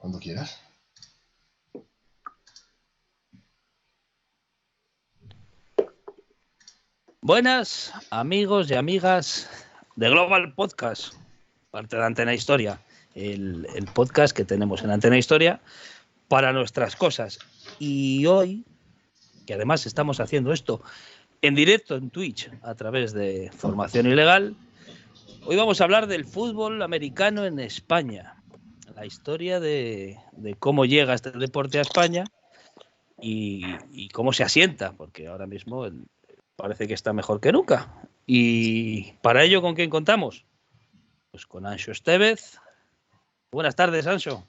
Cuando quieras. Buenas amigos y amigas de Global Podcast, parte de Antena Historia, el podcast que tenemos en Antena Historia para nuestras cosas. Y hoy, que además estamos haciendo esto en directo en Twitch a través de Formación Ilegal, hoy vamos a hablar del fútbol americano en España, la historia de cómo llega este deporte a España y cómo se asienta, porque ahora mismo parece que está mejor que nunca. Y para ello, ¿con quién contamos? Pues con Anxo Estevez. Buenas tardes, Anxo.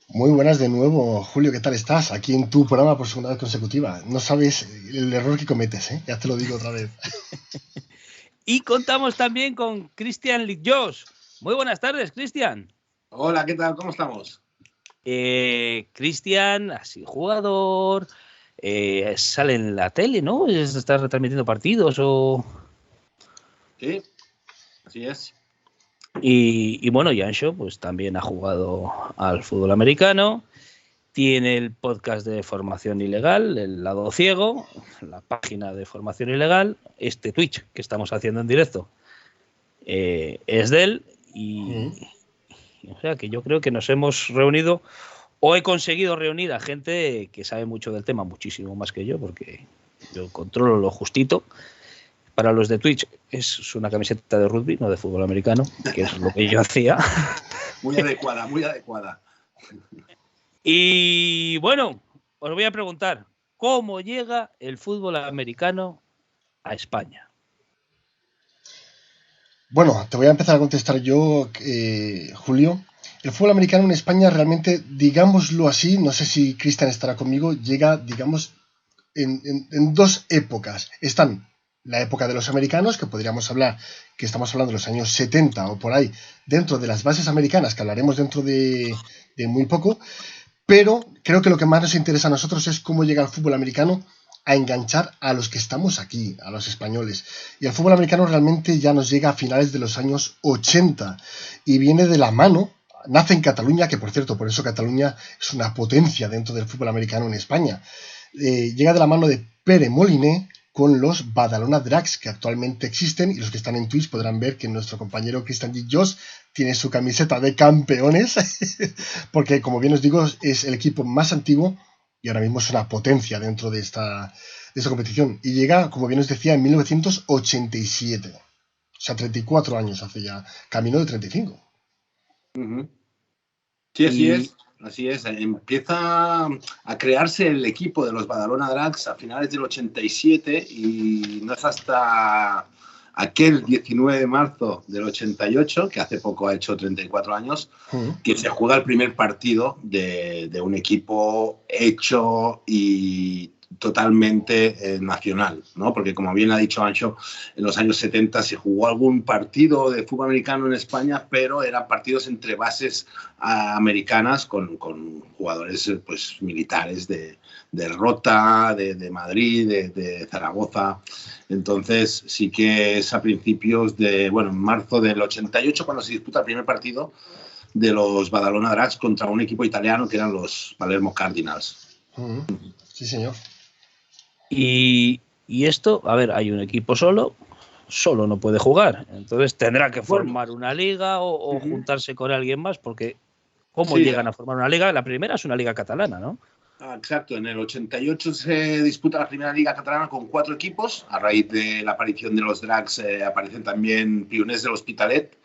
Muy buenas de nuevo, Julio, ¿qué tal estás? Aquí en tu programa por segunda vez consecutiva. No sabes el error que cometes, ¿eh? Ya te lo digo otra vez. Y contamos también con Cristian Litjós. Muy buenas tardes, Cristian. Hola, ¿qué tal? ¿Cómo estamos? Cristian, así jugador, sale en la tele, ¿no? ¿Está retransmitiendo partidos o...? Sí, así es. Y bueno, Anxo pues también ha jugado al fútbol americano. Tiene el podcast de Formación Ilegal, El Lado Ciego, la página de Formación Ilegal, este Twitch que estamos haciendo en directo es de él o sea que yo creo que nos hemos reunido o he conseguido reunir a gente que sabe mucho del tema, muchísimo más que yo, porque yo controlo lo justito. Para los de Twitch es una camiseta de rugby, no de fútbol americano, que es lo que yo hacía. Muy adecuada, muy adecuada. Y bueno, os voy a preguntar, ¿cómo llega el fútbol americano a España? Bueno, te voy a empezar a contestar yo, Julio. El fútbol americano en España realmente, digámoslo así, no sé si Cristian estará conmigo, llega, digamos, en dos épocas. Están la época de los americanos, que podríamos hablar, que estamos hablando de los años 70 o por ahí, dentro de las bases americanas, que hablaremos dentro de muy poco. Pero creo que lo que más nos interesa a nosotros es cómo llega el fútbol americano a enganchar a los que estamos aquí, a los españoles. Y el fútbol americano realmente ya nos llega a finales de los años 80 y viene de la mano, nace en Cataluña, que por cierto, por eso Cataluña es una potencia dentro del fútbol americano en España. Llega de la mano de Pere Moliné con los Badalona Drags que actualmente existen, y los que están en Twitch podrán ver que nuestro compañero Cristian Litjós tiene su camiseta de campeones, porque como bien os digo, es el equipo más antiguo y ahora mismo es una potencia dentro de esta competición. Y llega, como bien os decía, en 1987. O sea, 34 años hace ya, camino de 35. Sí, así es. Así es, empieza a crearse el equipo de los Badalona Drags a finales del 87 y no es hasta aquel 19 de marzo del 88, que hace poco ha hecho 34 años, que se juega el primer partido de un equipo hecho y totalmente nacional, ¿no? Porque como bien ha dicho Anxo, en los años 70 se jugó algún partido de fútbol americano en España, pero eran partidos entre bases americanas con jugadores pues militares de Rota, de Madrid, de Zaragoza. Entonces sí que es a principios de, bueno, en marzo del 88 cuando se disputa el primer partido de los Badalona Drags contra un equipo italiano que eran los Palermo Cardinals. Sí, señor. Y esto, a ver, hay un equipo solo no puede jugar. Entonces tendrá que formar una liga o juntarse con alguien más, porque ¿cómo llegan a formar una liga? La primera es una liga catalana, ¿no? Exacto, en el 88 se disputa la primera liga catalana con 4 equipos. A raíz de la aparición de los Drags aparecen también Pioners del Hospitalet,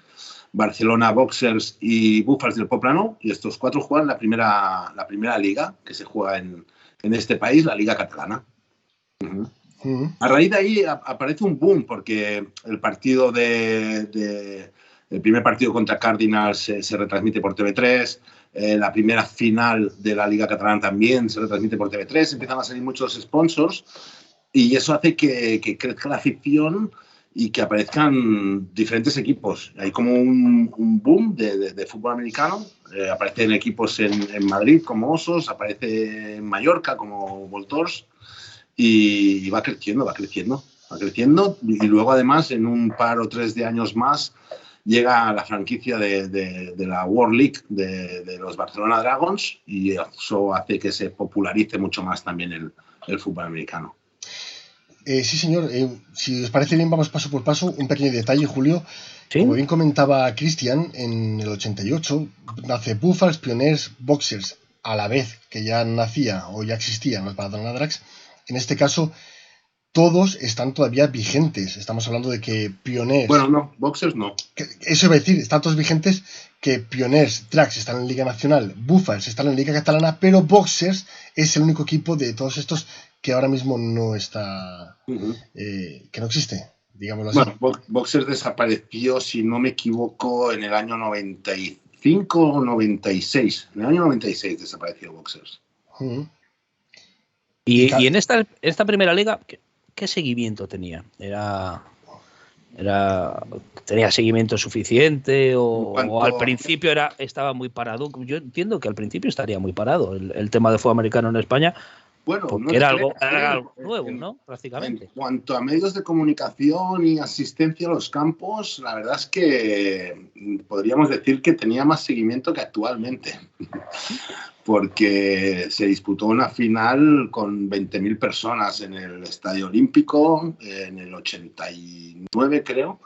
Barcelona Boxers y Búfals del Poplano, y estos 4 juegan la primera liga que se juega en este país, la liga catalana. A raíz de ahí aparece un boom, porque el partido el primer partido contra Cardinals se retransmite por TV3, la primera final de la Liga Catalana también se retransmite por TV3, empiezan a salir muchos sponsors y eso hace que crezca la afición y que aparezcan diferentes equipos. Hay como un boom de fútbol americano, aparecen equipos en Madrid como Osos, aparece en Mallorca como Voltors, y va creciendo y luego además en un par o 3 de años más llega a la franquicia de la World League de los Barcelona Dragons, y eso hace que se popularice mucho más también el fútbol americano. Sí, señor. Si os parece bien, vamos paso por paso. Un pequeño detalle, Julio. ¿Sí? Como bien comentaba Cristian, en el 88 nace Buffals, Pioneers, Boxers, a la vez que ya nacía o ya existían los Barcelona Drags. En este caso, todos están todavía vigentes. Estamos hablando de que Pioneers... Bueno, no, Boxers no. Eso iba a decir, están todos vigentes, que Pioneers, Drags están en Liga Nacional, Buffals están en Liga Catalana, pero Boxers es el único equipo de todos estos que ahora mismo no está... que no existe, digámoslo así. Bueno, Boxers desapareció, si no me equivoco, en el año 95 o 96. En el año 96 desapareció Boxers. Y en esta primera liga, ¿qué seguimiento tenía? ¿Tenía seguimiento suficiente o al principio estaba muy parado? Yo entiendo que al principio estaría muy parado el tema de fútbol americano en España, bueno, porque no era algo nuevo, ¿no? Prácticamente. En cuanto a medios de comunicación y asistencia a los campos, la verdad es que podríamos decir que tenía más seguimiento que actualmente, porque se disputó una final con 20.000 personas en el Estadio Olímpico en el 89, creo.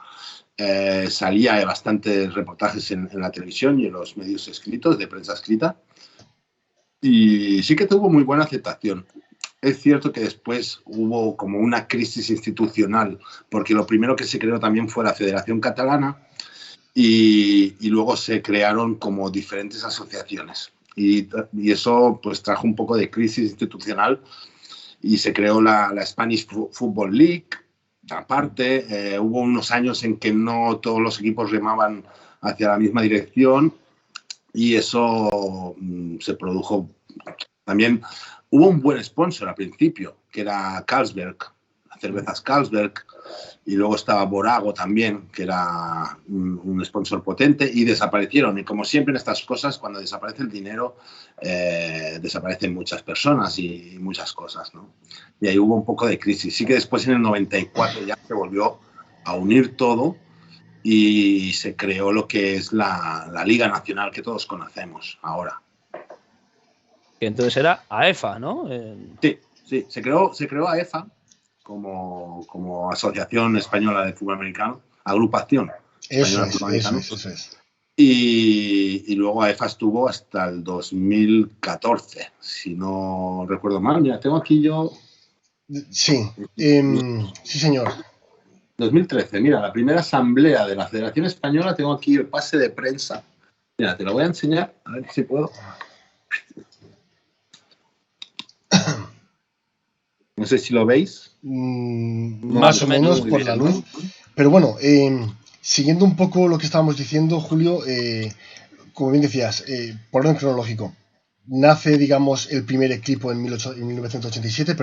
Salía bastantes reportajes en la televisión y en los medios escritos, de prensa escrita, y sí que tuvo muy buena aceptación. Es cierto que después hubo como una crisis institucional, porque lo primero que se creó también fue la Federación Catalana, y luego se crearon como diferentes asociaciones. Y eso pues trajo un poco de crisis institucional, y se creó la Spanish Football League. Aparte, hubo unos años en que no todos los equipos remaban hacia la misma dirección, y eso se produjo. También hubo un buen sponsor al principio, que era Carlsberg, las cervezas Carlsberg, y luego estaba Borago también, que era un sponsor potente, y desaparecieron. Y como siempre en estas cosas, cuando desaparece el dinero, desaparecen muchas personas y muchas cosas, ¿no? Y ahí hubo un poco de crisis. Sí que después en el 94 ya se volvió a unir todo, y se creó lo que es la Liga Nacional que todos conocemos ahora. Y entonces era AEFA, ¿no? Sí, se creó AEFA como Asociación Española de Fútbol Americano, agrupación española de fútbol americano. Eso es. Y luego AEFA estuvo hasta el 2014, si no recuerdo mal. Mira, tengo aquí yo... Sí, sí, señor. 2013, mira, la primera asamblea de la Federación Española, tengo aquí el pase de prensa. Mira, te lo voy a enseñar, a ver si puedo. No sé si lo veis. Más o menos por la luz. Pero bueno, siguiendo un poco lo que estábamos diciendo, Julio, como bien decías, por orden cronológico, nace, digamos, el primer equipo en 1987,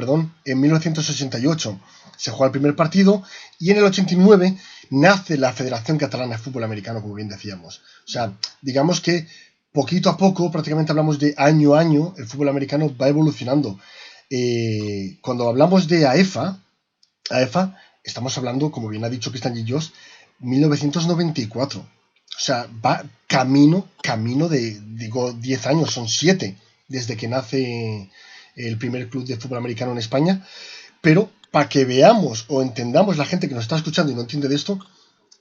en 1988 se juega el primer partido, y en el 89 nace la Federación Catalana de Fútbol Americano, como bien decíamos. O sea, digamos que poquito a poco, prácticamente hablamos de año a año, el fútbol americano va evolucionando. Cuando hablamos de AEFA, estamos hablando, como bien ha dicho Cristian Gillos, 1994. O sea, va camino de, digo, 10 años, son 7 desde que nace el primer club de fútbol americano en España. Pero para que veamos o entendamos, la gente que nos está escuchando y no entiende de esto,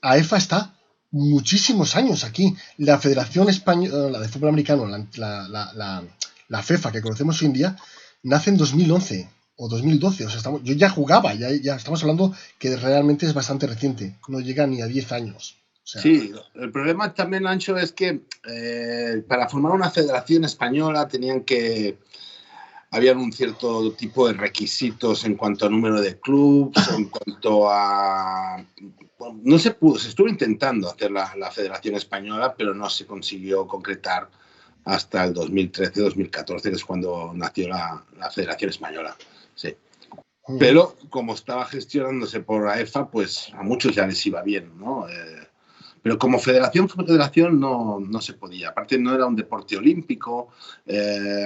AEFA está muchísimos años aquí. La Federación Española, la de Fútbol Americano, la FEFA que conocemos hoy en día, nace en 2011 o 2012. O sea, yo ya jugaba, ya estamos hablando que realmente es bastante reciente, no llega ni a 10 años. O sea, sí, el problema también, Ancho, es que para formar una federación española habían un cierto tipo de requisitos en cuanto a número de clubes, en cuanto a... No se pudo, se estuvo intentando hacer la Federación Española, pero no se consiguió concretar hasta el 2013-2014, que es cuando nació la Federación Española. Sí. Pero como estaba gestionándose por AEFA, pues a muchos ya les iba bien, ¿no? Pero como federación no se podía. Aparte no era un deporte olímpico,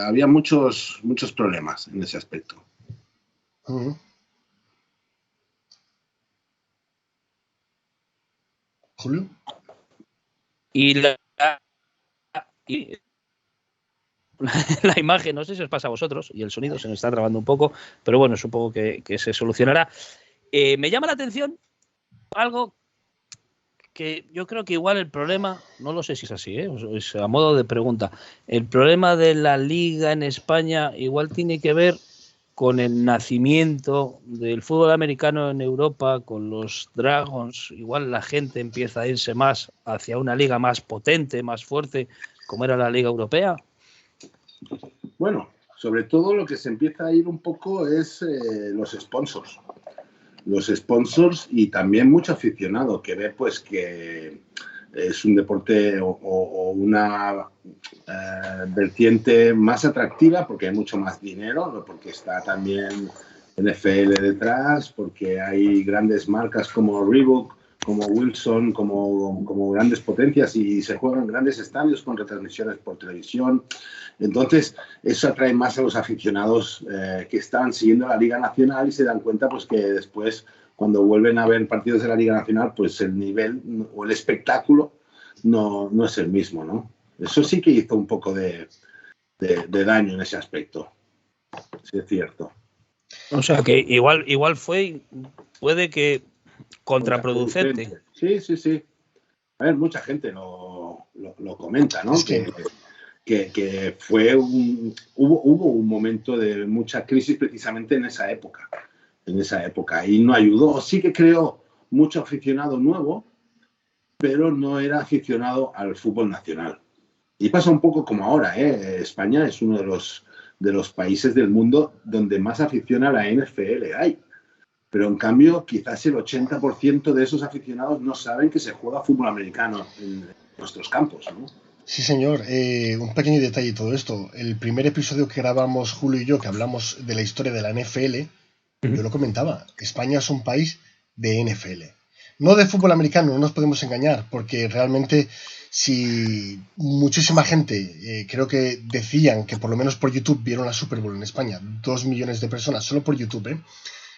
había muchos problemas en ese aspecto. ¿Julio? Y y la imagen, no sé si os pasa a vosotros, y el sonido se nos está trabando un poco, pero bueno, supongo que se solucionará. Me llama la atención algo que yo creo que igual el problema, no lo sé si es así, es a modo de pregunta, el problema de la liga en España igual tiene que ver con el nacimiento del fútbol americano en Europa, con los Dragons, igual la gente empieza a irse más hacia una liga más potente, más fuerte, como era la liga europea. Bueno, sobre todo lo que se empieza a ir un poco es los sponsors. Los sponsors y también mucho aficionado que ve pues que es un deporte o una vertiente más atractiva porque hay mucho más dinero, porque está también NFL detrás, porque hay grandes marcas como Reebok, como Wilson, como grandes potencias y se juegan grandes estadios con retransmisiones por televisión. Entonces, eso atrae más a los aficionados que están siguiendo la Liga Nacional y se dan cuenta pues que después, cuando vuelven a ver partidos de la Liga Nacional, pues el nivel o el espectáculo no es el mismo, ¿no? Eso sí que hizo un poco de daño en ese aspecto. Sí, es cierto. O sea que igual puede que contraproducente. Sí. A ver, mucha gente lo comenta, ¿no? Es que Que fue hubo un momento de mucha crisis precisamente en esa época. Y no ayudó. Sí que creó mucho aficionado nuevo, pero no era aficionado al fútbol nacional. Y pasa un poco como ahora, ¿eh? España es uno de los países del mundo donde más afición a la NFL hay. Pero en cambio, quizás el 80% de esos aficionados no saben que se juega fútbol americano en nuestros campos, ¿no? sí, señor. Un pequeño detalle de todo esto. El primer episodio que grabamos Julio y yo, que hablamos de la historia de la NFL, yo lo comentaba. España es un país de NFL. No de fútbol americano, no nos podemos engañar, porque realmente si muchísima gente, creo que decían que por lo menos por YouTube vieron la Super Bowl en España, 2 millones de personas solo por YouTube, ¿eh?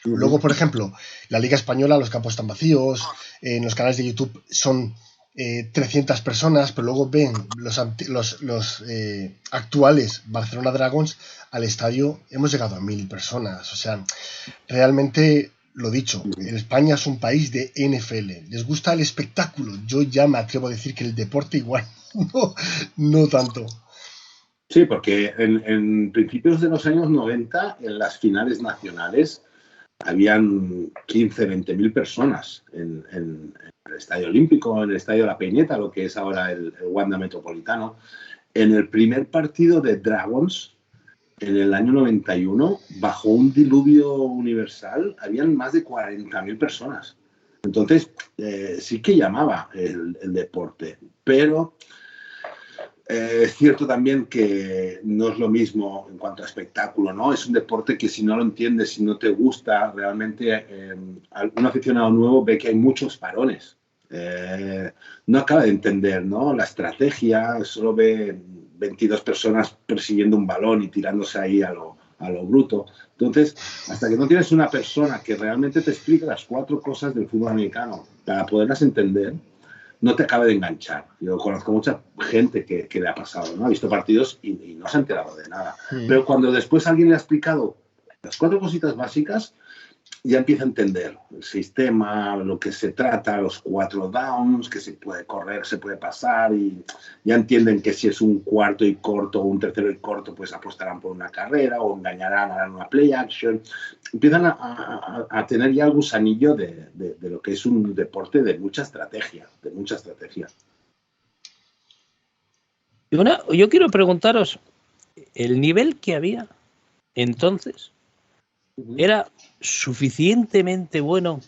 Luego, por ejemplo, la Liga Española, los campos están vacíos, en los canales de YouTube son 300 personas, pero luego ven los actuales Barcelona Dragons al estadio, hemos llegado a 1000 personas. O sea, realmente, lo dicho, España es un país de NFL. Les gusta el espectáculo. Yo ya me atrevo a decir que el deporte igual, no tanto. Sí, porque en principios de los años 90, en las finales nacionales, habían 15, 20 mil personas en el Estadio Olímpico, en el Estadio La Peñeta, lo que es ahora el Wanda Metropolitano. En el primer partido de Dragons, en el año 91, bajo un diluvio universal, habían más de 40.000 personas. Entonces, sí que llamaba el deporte, pero es cierto también que no es lo mismo en cuanto a espectáculo, ¿no? Es un deporte que si no lo entiendes, si no te gusta, realmente un aficionado nuevo ve que hay muchos parones. No acaba de entender, ¿no? La estrategia, solo ve 22 personas persiguiendo un balón y tirándose ahí a lo bruto. Entonces, hasta que no tienes una persona que realmente te explique las 4 cosas del fútbol americano para poderlas entender, no te acaba de enganchar. Yo conozco mucha gente que le ha pasado, ¿no? Ha visto partidos y no se ha enterado de nada. Pero cuando después alguien le ha explicado las 4 cositas básicas, ya empieza a entender el sistema, lo que se trata, los 4 downs, que se puede correr, se puede pasar, y ya entienden que si es un cuarto y corto o un tercero y corto, pues apostarán por una carrera o engañarán, harán una play action. Empiezan a tener ya el gusanillo de lo que es un deporte de mucha estrategia, Yo quiero preguntaros, el nivel que había entonces era suficientemente bueno,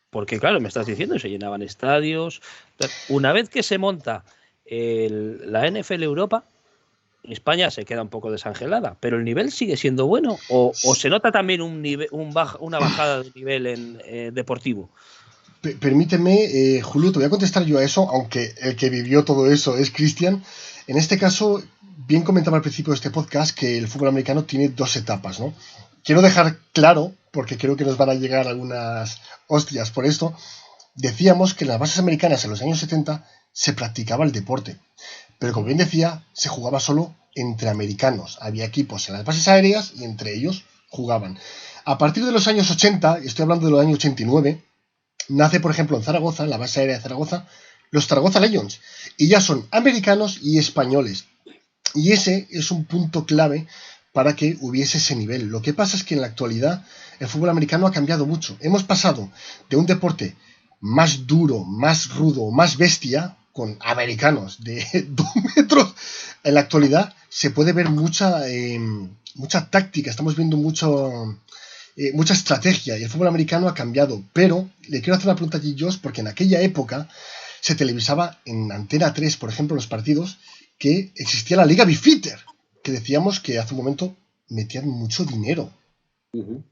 porque claro, me estás diciendo, se llenaban estadios. Una vez que se monta la NFL Europa, España se queda un poco desangelada, pero el nivel sigue siendo bueno, o se nota también una bajada de nivel deportivo. Permíteme, Julio, te voy a contestar yo a eso, aunque el que vivió todo eso es Cristian. En este caso, bien comentaba al principio de este podcast que el fútbol americano tiene 2 etapas, ¿no? Quiero dejar claro, porque creo que nos van a llegar algunas hostias por esto, decíamos que en las bases americanas en los años 70 se practicaba el deporte. Pero como bien decía, se jugaba solo entre americanos. Había equipos en las bases aéreas y entre ellos jugaban. A partir de los años 80, y estoy hablando de los años 89, nace, por ejemplo, en Zaragoza, en la base aérea de Zaragoza, los Zaragoza Lions. Y ya son americanos y españoles. Y ese es un punto clave para que hubiese ese nivel. Lo que pasa es que en la actualidad el fútbol americano ha cambiado mucho. Hemos pasado de un deporte más duro, más rudo, más bestia, con americanos de 2 metros. En la actualidad se puede ver mucha táctica, estamos viendo mucha estrategia y el fútbol americano ha cambiado. Pero le quiero hacer una pregunta aquí, Josh, porque en aquella época se televisaba en Antena 3, por ejemplo, los partidos, que existía la Liga Bifitter, que decíamos que hace un momento metían mucho dinero. Uh-huh.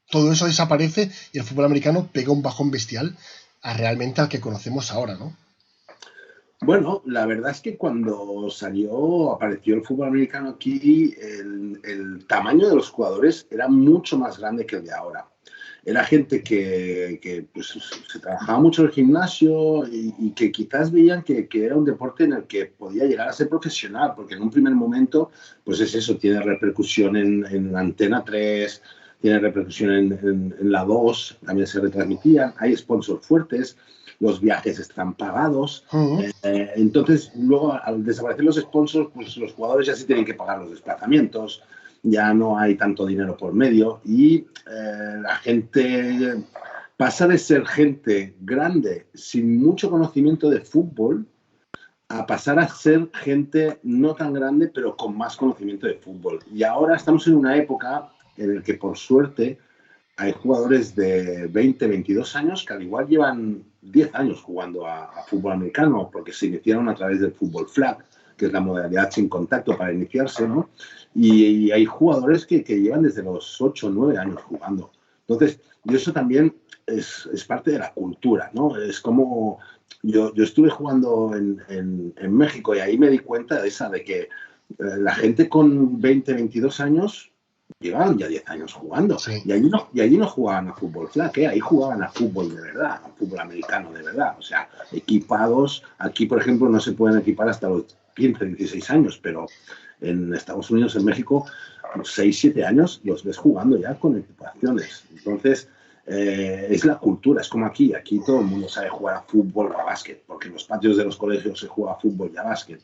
Todo eso desaparece y el fútbol americano pega un bajón bestial realmente al que conocemos ahora, ¿no? Bueno, la verdad es que cuando apareció el fútbol americano aquí, el tamaño de los jugadores era mucho más grande que el de ahora. Era gente que pues, se trabajaba mucho en el gimnasio y que quizás veían que era un deporte en el que podía llegar a ser profesional, porque en un primer momento, pues es eso, tiene repercusión en Antena 3, tiene repercusión en la 2, también se retransmitían, hay sponsors fuertes, los viajes están pagados. Uh-huh. Entonces, luego, al desaparecer los sponsors, pues los jugadores ya sí tienen que pagar los desplazamientos, ya no hay tanto dinero por medio y la gente pasa de ser gente grande sin mucho conocimiento de fútbol a pasar a ser gente no tan grande pero con más conocimiento de fútbol. Y ahora estamos en una época en la que, por suerte, hay jugadores de 20, 22 años que al igual llevan 10 años jugando a fútbol americano porque se iniciaron a través del fútbol flag, que es la modalidad sin contacto para iniciarse, ¿no? Y hay jugadores que llevan desde los 8 o 9 años jugando. Entonces, y eso también es parte de la cultura, ¿no? Es como... Yo estuve jugando en México y ahí me di cuenta de que la gente con 20, 22 años llevaban ya 10 años jugando. Sí. Y allí no jugaban a fútbol flag, ahí jugaban a fútbol de verdad, a fútbol americano de verdad. O sea, equipados. Aquí, por ejemplo, no se pueden equipar hasta los 15, 16 años, pero en Estados Unidos, en México, 6, 7 años los ves jugando ya con equipaciones. Entonces, es la cultura, es como aquí todo el mundo sabe jugar a fútbol o a básquet, porque en los patios de los colegios se juega a fútbol y a básquet.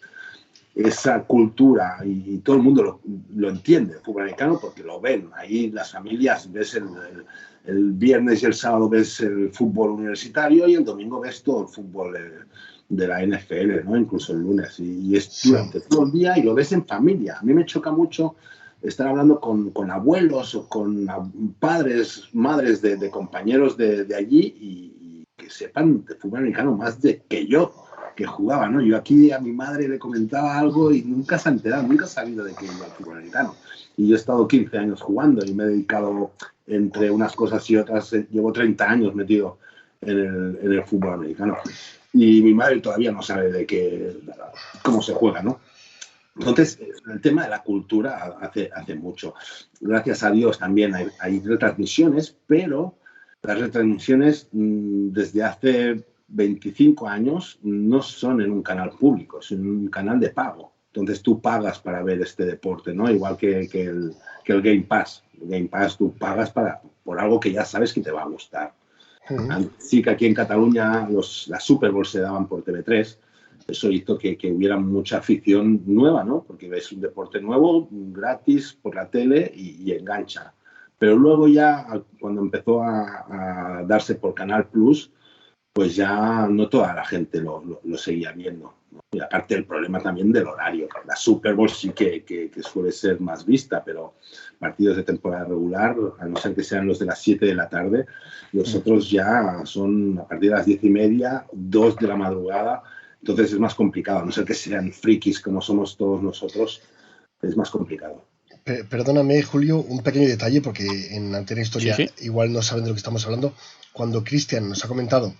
Esa cultura y todo el mundo lo entiende, el fútbol americano, porque lo ven. Ahí las familias ves el viernes y el sábado ves el fútbol universitario y el domingo ves todo el fútbol de la NFL, ¿no? Incluso el lunes. Y es durante todo el día y lo ves en familia. A mí me choca mucho estar hablando con abuelos o con padres, madres de compañeros de allí y que sepan de fútbol americano más que yo, que jugaba, ¿no? Yo aquí a mi madre le comentaba algo y nunca se ha enterado, nunca ha sabido de qué iba el fútbol americano. Y yo he estado 15 años jugando y me he dedicado entre unas cosas y otras, llevo 30 años metido en el fútbol americano. Y mi madre todavía no sabe cómo se juega, ¿no? Entonces, el tema de la cultura hace mucho. Gracias a Dios también hay retransmisiones, pero las retransmisiones desde hace 25 años no son en un canal público, son en un canal de pago. Entonces tú pagas para ver este deporte, ¿no? Igual que el Game Pass. El Game Pass tú pagas por algo que ya sabes que te va a gustar. Uh-huh. Sí que aquí en Cataluña las Super Bowl se daban por TV3. Eso hizo que hubiera mucha afición nueva, ¿no? Porque ves un deporte nuevo, gratis, por la tele y engancha. Pero luego ya, cuando empezó a darse por Canal Plus, pues ya no toda la gente lo seguía viendo, ¿no? Y aparte el problema también del horario. La Super Bowl sí que suele ser más vista, pero partidos de temporada regular, a no ser que sean los de las 7 de la tarde, los otros ya son a partir de las 10:30, 2 de la madrugada. Entonces es más complicado, a no ser que sean frikis como somos todos nosotros, es más complicado. Perdóname, Julio, un pequeño detalle, porque en Antena Historia sí. Igual no saben de lo que estamos hablando. Cuando Cristian nos ha comentado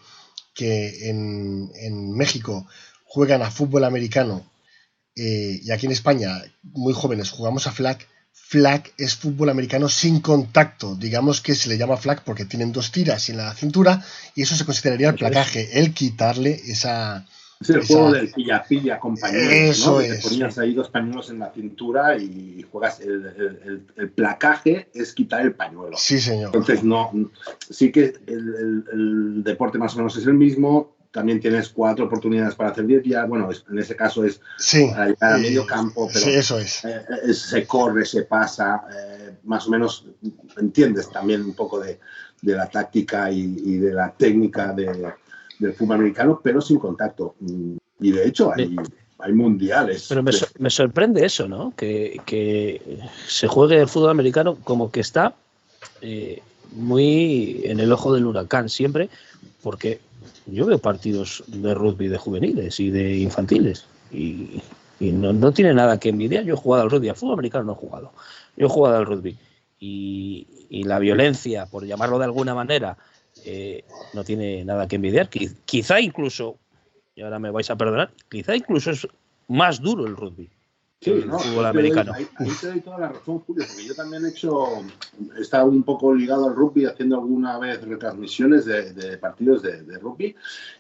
que en México juegan a fútbol americano y aquí en España, muy jóvenes, jugamos a flag. Flag es fútbol americano sin contacto. Digamos que se le llama flag porque tienen 2 tiras en la cintura y eso se consideraría el placaje, el quitarle Es el juego del pilla-pilla con pañuelos, eso ¿no? es. Te ponías ahí 2 pañuelos en la cintura y juegas. El placaje es quitar el pañuelo. Sí, señor. Entonces, sí que el deporte más o menos es el mismo. También tienes 4 oportunidades para hacer 10 yardas. Bueno, en ese caso es para llegar a medio campo, pero sí, eso es. Se corre, se pasa. Más o menos entiendes también un poco de la táctica y de la técnica del fútbol americano, pero sin contacto. Y de hecho hay mundiales. Pero me sorprende eso, ¿no? Que se juegue el fútbol americano como que está muy en el ojo del huracán siempre, porque yo veo partidos de rugby de juveniles y de infantiles y no tiene nada que envidiar. Yo he jugado al rugby, al fútbol americano no he jugado. Yo he jugado al rugby y la violencia, por llamarlo de alguna manera, no tiene nada que envidiar. Quizá incluso, y ahora me vais a perdonar, quizá incluso es más duro el rugby que el fútbol americano. Ahí te doy toda la razón, Julio, porque yo también he estado un poco ligado al rugby, haciendo alguna vez retransmisiones de partidos de rugby,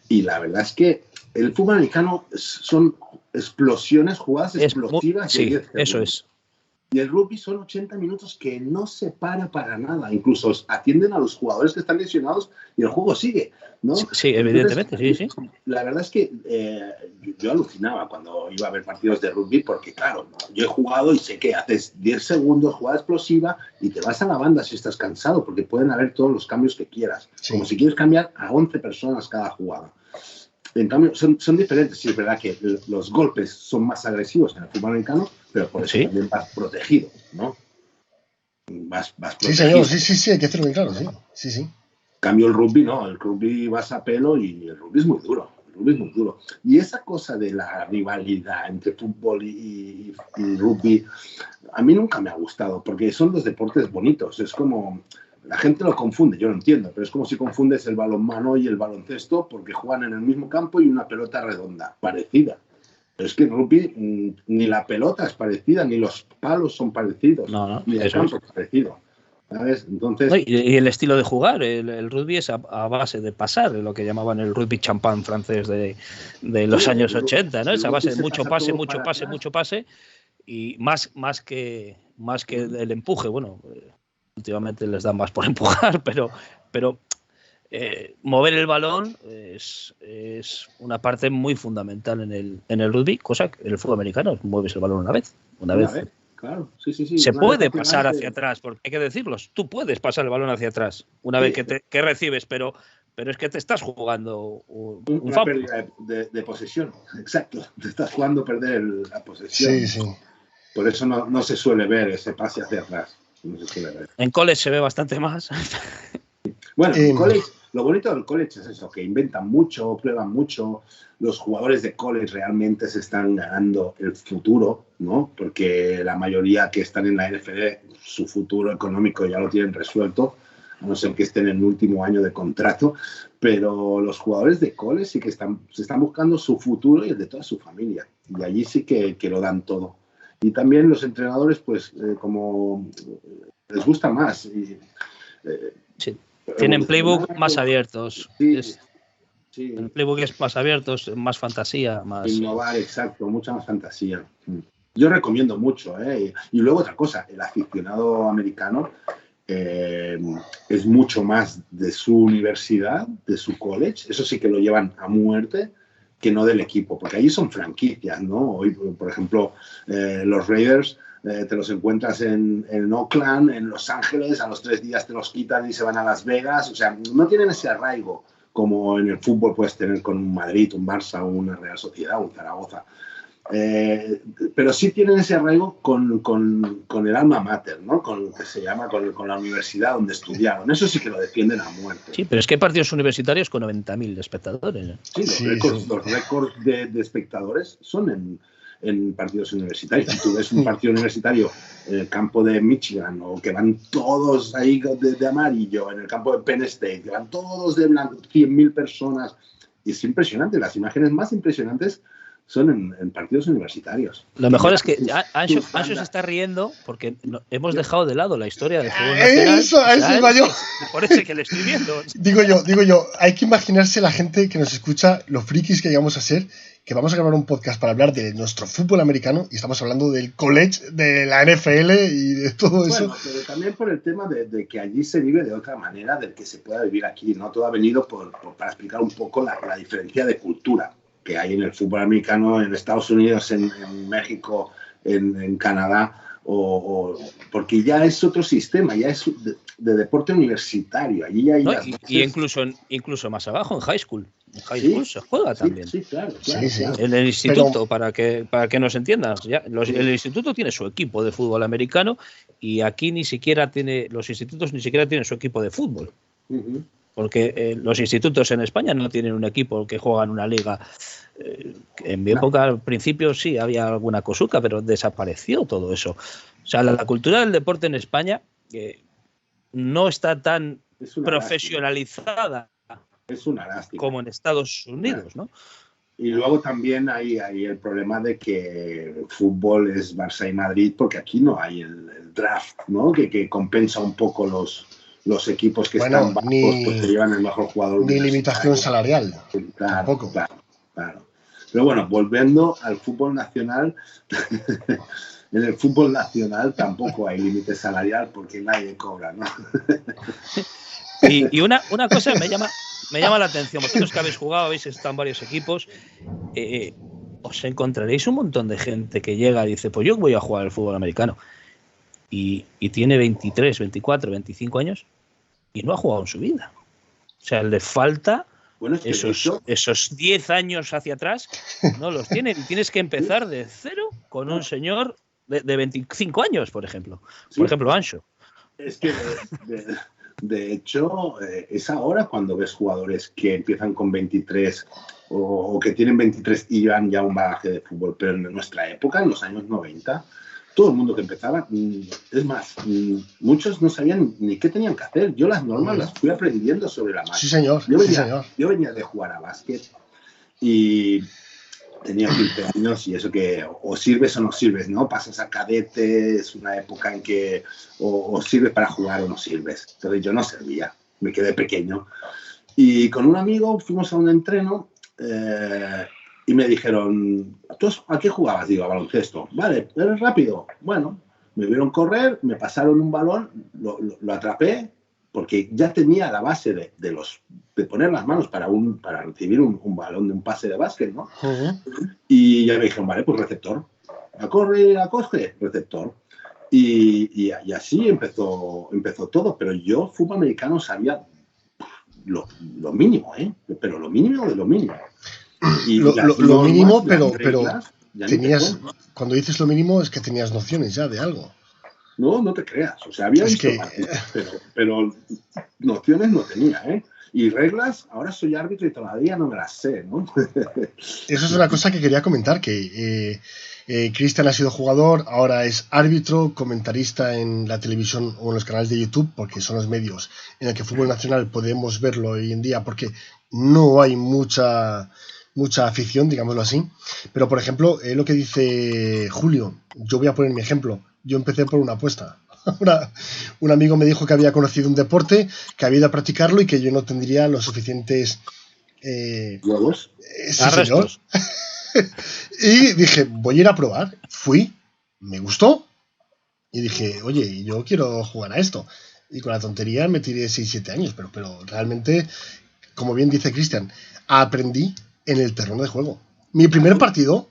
y la verdad es que el fútbol americano son explosiones, jugadas explosivas. Sí, eso es. Y el rugby son 80 minutos que no se para nada. Incluso atienden a los jugadores que están lesionados y el juego sigue, ¿no? Sí, evidentemente, sí. La verdad es que yo alucinaba cuando iba a ver partidos de rugby porque, claro, yo he jugado y sé que haces 10 segundos, jugada explosiva y te vas a la banda si estás cansado porque pueden haber todos los cambios que quieras. Sí. Como si quieres cambiar a 11 personas cada jugada. En cambio, son diferentes. Sí, es verdad que los golpes son más agresivos en el fútbol americano, pero por eso también vas protegido, ¿no? Vas protegido. Sí, señor, sí, hay que hacerlo bien claro, sí. En cambio, el rugby no, el rugby vas a pelo y el rugby es muy duro. Y esa cosa de la rivalidad entre fútbol y rugby, a mí nunca me ha gustado, porque son dos deportes bonitos. Es como... La gente lo confunde, yo lo entiendo, pero es como si confundes el balonmano y el baloncesto porque juegan en el mismo campo y una pelota redonda, parecida. Pero es que en rugby ni la pelota es parecida, ni los palos son parecidos, ni el campo es parecido. ¿Sabes? Entonces... Y el estilo de jugar, el rugby es a base de pasar, lo que llamaban el rugby champán francés de los años 80, ¿no? Es a base de mucho pase, y más que el empuje, bueno... Últimamente les dan más por empujar, pero mover el balón es una parte muy fundamental en el rugby, cosa que en el fútbol americano mueves el balón una vez. Claro, sí. Se puede pasar hacia atrás, porque hay que decirlo, tú puedes pasar el balón hacia atrás una vez que recibes, pero es que te estás jugando un una pérdida de posesión, exacto, te estás jugando a perder la posesión. Sí. Por eso no se suele ver ese pase hacia atrás. En college se ve bastante más. Bueno, en college, lo bonito del college es eso, que inventan mucho, prueban mucho. Los jugadores de college realmente se están ganando el futuro, ¿no? Porque la mayoría que están en la NFL, su futuro económico ya lo tienen resuelto, a no ser que estén en el último año de contrato. Pero los jugadores de college sí que se están buscando su futuro y el de toda su familia. Y allí sí que lo dan todo. Y también los entrenadores, pues, como les gusta más. Sí. Tienen playbook más abiertos. Sí. El playbook es más abierto, más fantasía. Más innovar, exacto, mucha más fantasía. Yo recomiendo mucho. Y luego otra cosa, el aficionado americano es mucho más de su universidad, de su college. Eso sí que lo llevan a muerte, que no del equipo, porque allí son franquicias, ¿no? Hoy, por ejemplo, los Raiders te los encuentras en Oakland, en Los Ángeles, a los 3 días te los quitan y se van a Las Vegas, o sea, no tienen ese arraigo como en el fútbol puedes tener con un Madrid, un Barça, una Real Sociedad, un Zaragoza. Pero sí tienen ese arraigo con el alma mater, ¿no? Con lo que se llama, con la universidad donde estudiaron. Eso sí que lo defienden a muerte. Sí, pero es que hay partidos universitarios con 90.000 espectadores. Sí, los récords de espectadores son en partidos universitarios. Si tú ves un partido universitario en el campo de Michigan, o que van todos ahí de amarillo, en el campo de Penn State, que van todos de blanco, 100.000 personas, y es impresionante. Las imágenes más impresionantes son en partidos universitarios. Lo mejor es que Ancho se está riendo porque hemos dejado de lado la historia del fútbol nacional. Eso iba yo. Por eso que le estoy viendo. Digo yo, hay que imaginarse la gente que nos escucha, los frikis que llegamos a ser, que vamos a grabar un podcast para hablar de nuestro fútbol americano y estamos hablando del college, de la NFL y de todo eso. Bueno, pero también por el tema de que allí se vive de otra manera del que se pueda vivir aquí, ¿no? Todo ha venido para explicar un poco la diferencia de cultura que hay en el fútbol americano en Estados Unidos, en México, en Canadá, porque ya es otro sistema, ya es de deporte universitario. Allí ya hay y incluso más abajo, en high school. En high school se juega también. Sí, claro. En el instituto, para que nos entiendas. El instituto tiene su equipo de fútbol americano y aquí los institutos ni siquiera tienen su equipo de fútbol. Uh-huh. Porque los institutos en España no tienen un equipo que juega en una liga. En mi época, al principio, sí, había alguna cosuca, pero desapareció todo eso. O sea, la cultura del deporte en España no está tan profesionalizada como en Estados Unidos, ¿no? Y luego también hay el problema de que el fútbol es Barça y Madrid, porque aquí no hay el draft, ¿no? Que compensa un poco los equipos que están bajos, pues que llevan el mejor jugador. Ni limitación salarial. Claro, tampoco. Claro. Pero bueno, volviendo al fútbol nacional, en el fútbol nacional tampoco hay límite salarial porque nadie cobra, ¿no? Y una cosa me llama la atención. Vosotros que habéis jugado, habéis estado en varios equipos, os encontraréis un montón de gente que llega y dice, pues yo voy a jugar al fútbol americano. Y tiene 23, 24, 25 años y no ha jugado en su vida. O sea, le falta esos 10 años hacia atrás, no los tiene. Y tienes que empezar de cero con un señor de 25 años, por ejemplo. Por ejemplo, Ancho. Es que, de hecho, es ahora cuando ves jugadores que empiezan con 23 o que tienen 23 y llevan ya un bagaje de fútbol. Pero en nuestra época, en los años 90... todo el mundo que empezaba, es más, muchos no sabían ni qué tenían que hacer. Yo las normas las fui aprendiendo sobre la marcha. Sí, señor. Yo venía de jugar a básquet y tenía 15 años y eso que o sirves o no sirves, ¿no? Pasas a cadete, es una época en que o sirves para jugar o no sirves. Entonces yo no servía, me quedé pequeño. Y con un amigo fuimos a un entreno y me dijeron, ¿tú a qué jugabas? Digo, a baloncesto. Vale, ¿eres rápido? Bueno, me vieron correr, me pasaron un balón, lo atrapé, porque ya tenía la base de poner las manos para recibir un balón de un pase de básquet, ¿no? Uh-huh. Y ya me dijeron, vale, pues receptor. A correr, a coge, receptor. Y así empezó todo, pero yo, fútbol americano, sabía lo mínimo, pero lo mínimo de lo mínimo. Y lo mínimo, pero tenías, cuando dices lo mínimo es que tenías nociones ya de algo. No te creas, o sea, había visto partidos, pero nociones no tenía, Y reglas, ahora soy árbitro y todavía no me las sé, ¿no? Eso es una cosa que quería comentar, que Cristian ha sido jugador, ahora es árbitro, comentarista en la televisión o en los canales de YouTube, porque son los medios en el que fútbol nacional podemos verlo hoy en día, porque no hay mucha afición, digámoslo así. Pero, por ejemplo, lo que dice Julio, yo voy a poner mi ejemplo. Yo empecé por una apuesta. Un amigo me dijo que había conocido un deporte, que había ido a practicarlo y que yo no tendría los suficientes... ¿Huevos? Sí, señor. Y dije, voy a ir a probar. Fui, me gustó y dije, oye, yo quiero jugar a esto. Y con la tontería me tiré 6-7 años, pero realmente, como bien dice Cristian, aprendí en el terreno de juego. Mi primer partido,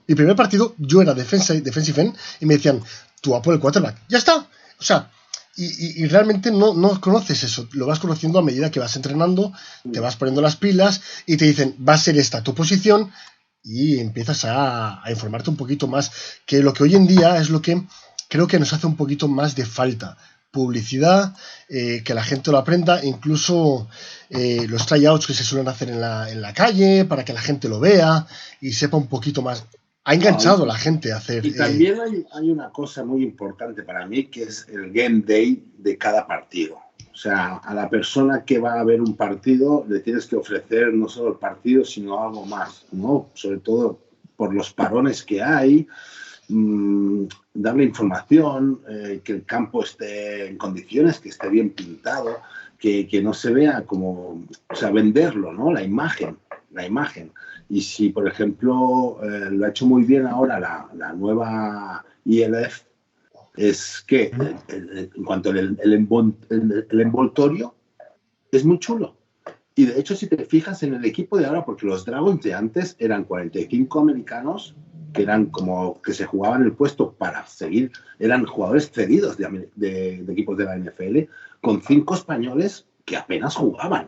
yo era defensive end y me decían, tú a por el quarterback. Ya está. O sea, y realmente no conoces eso. Lo vas conociendo a medida que vas entrenando, te vas poniendo las pilas y te dicen, va a ser esta tu posición y empiezas a informarte un poquito más, que lo que hoy en día es lo que creo que nos hace un poquito más de falta. Publicidad, que la gente lo aprenda, incluso los tryouts que se suelen hacer en la calle para que la gente lo vea y sepa un poquito más. Ha enganchado a la gente a hacer... Y también hay una cosa muy importante para mí, que es el game day de cada partido. O sea, a la persona que va a ver un partido le tienes que ofrecer no solo el partido, sino algo más, ¿no? Sobre todo por los parones que hay, darle información, que el campo esté en condiciones, que esté bien pintado, que no se vea como, o sea, venderlo, ¿no? La imagen. Y si, por ejemplo, lo ha hecho muy bien ahora la nueva ILF, es que en cuanto al el envoltorio, es muy chulo. Y de hecho, si te fijas en el equipo de ahora, porque los Dragons de antes eran 45 americanos, que eran como que se jugaban el puesto para seguir, eran jugadores cedidos de equipos de la NFL, con 5 españoles que apenas jugaban.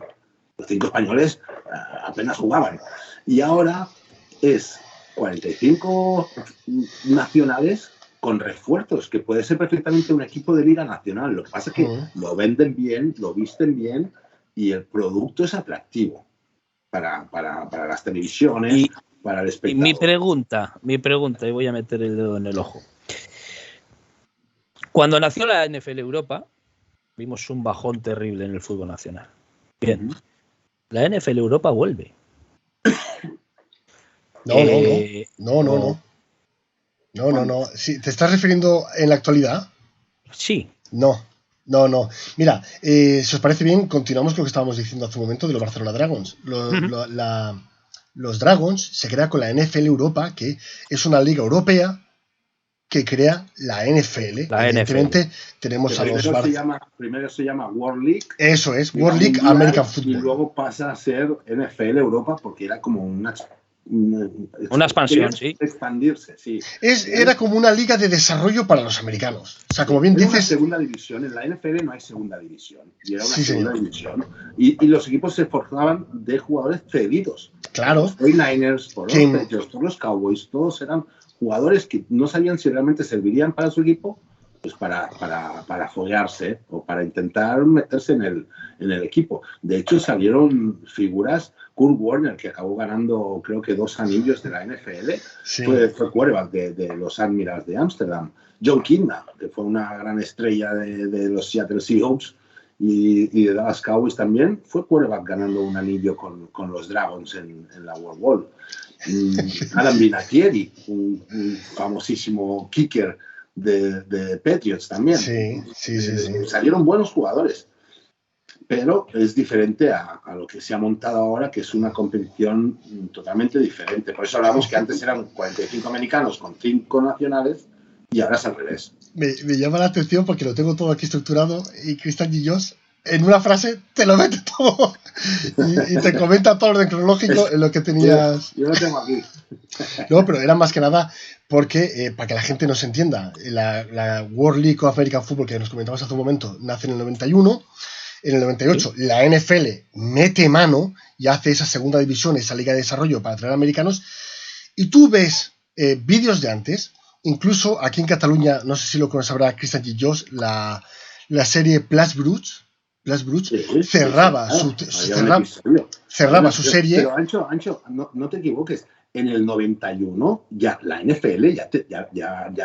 Los 5 españoles apenas jugaban. Y ahora es 45 nacionales con refuerzos, que puede ser perfectamente un equipo de liga nacional. Lo que pasa es que lo venden bien, lo visten bien y el producto es atractivo para las televisiones, para el espectador. Y mi pregunta, y voy a meter el dedo en el ojo. Cuando nació la NFL Europa, vimos un bajón terrible en el fútbol nacional. Bien, la NFL Europa vuelve. No. Sí, ¿te estás refiriendo en la actualidad? Sí. No. Mira, si os parece bien, continuamos con lo que estábamos diciendo hace un momento de los Barcelona Dragons. Los Dragons se crea con la NFL Europa, que es una liga europea que crea la NFL. Evidentemente, tenemos a los primero se llama World League. Eso es, World League American Football. Y luego pasa a ser NFL Europa porque era como una expansión, sí. Expandirse, sí. Era como una liga de desarrollo para los americanos. O sea, como bien dices. Una segunda división. En la NFL no hay segunda división. Y era una segunda división. Y los equipos se forjaban de jugadores cedidos. Claro. Por los 49ers, por los Patriots, por los Cowboys, todos eran jugadores que no sabían si realmente servirían para su equipo, pues para foguearse o para intentar meterse en el equipo. De hecho, salieron figuras. Kurt Warner, que acabó ganando creo que 2 anillos de la NFL, fue quarterback de los Admirals de Ámsterdam. John Kidna, que fue una gran estrella de los Seattle Seahawks y de Dallas Cowboys también, fue quarterback ganando un anillo con los Dragons en la World Bowl. Adam Vinatieri, un famosísimo kicker de Patriots también. Sí. Salieron buenos jugadores. Pero es diferente a lo que se ha montado ahora, que es una competición totalmente diferente. Por eso hablamos que antes eran 45 americanos con 5 nacionales y ahora es al revés. Me llama la atención porque lo tengo todo aquí estructurado y Cristian y Josh en una frase te lo mete todo y te comenta todo orden cronológico en lo que tenías. Yo lo tengo aquí. No, pero era más que nada porque, para que la gente nos entienda, la World League of American Football que nos comentabas hace un momento nace en el 91. En el 98 la NFL mete mano y hace esa segunda división, esa liga de desarrollo para traer americanos, y tú ves vídeos de antes, incluso aquí en Cataluña, no sé si lo sabrá Cristian y Josh, la serie Plus Bruts cerraba su serie. Pero Ancho, no te equivoques. En el 91 ya la NFL ya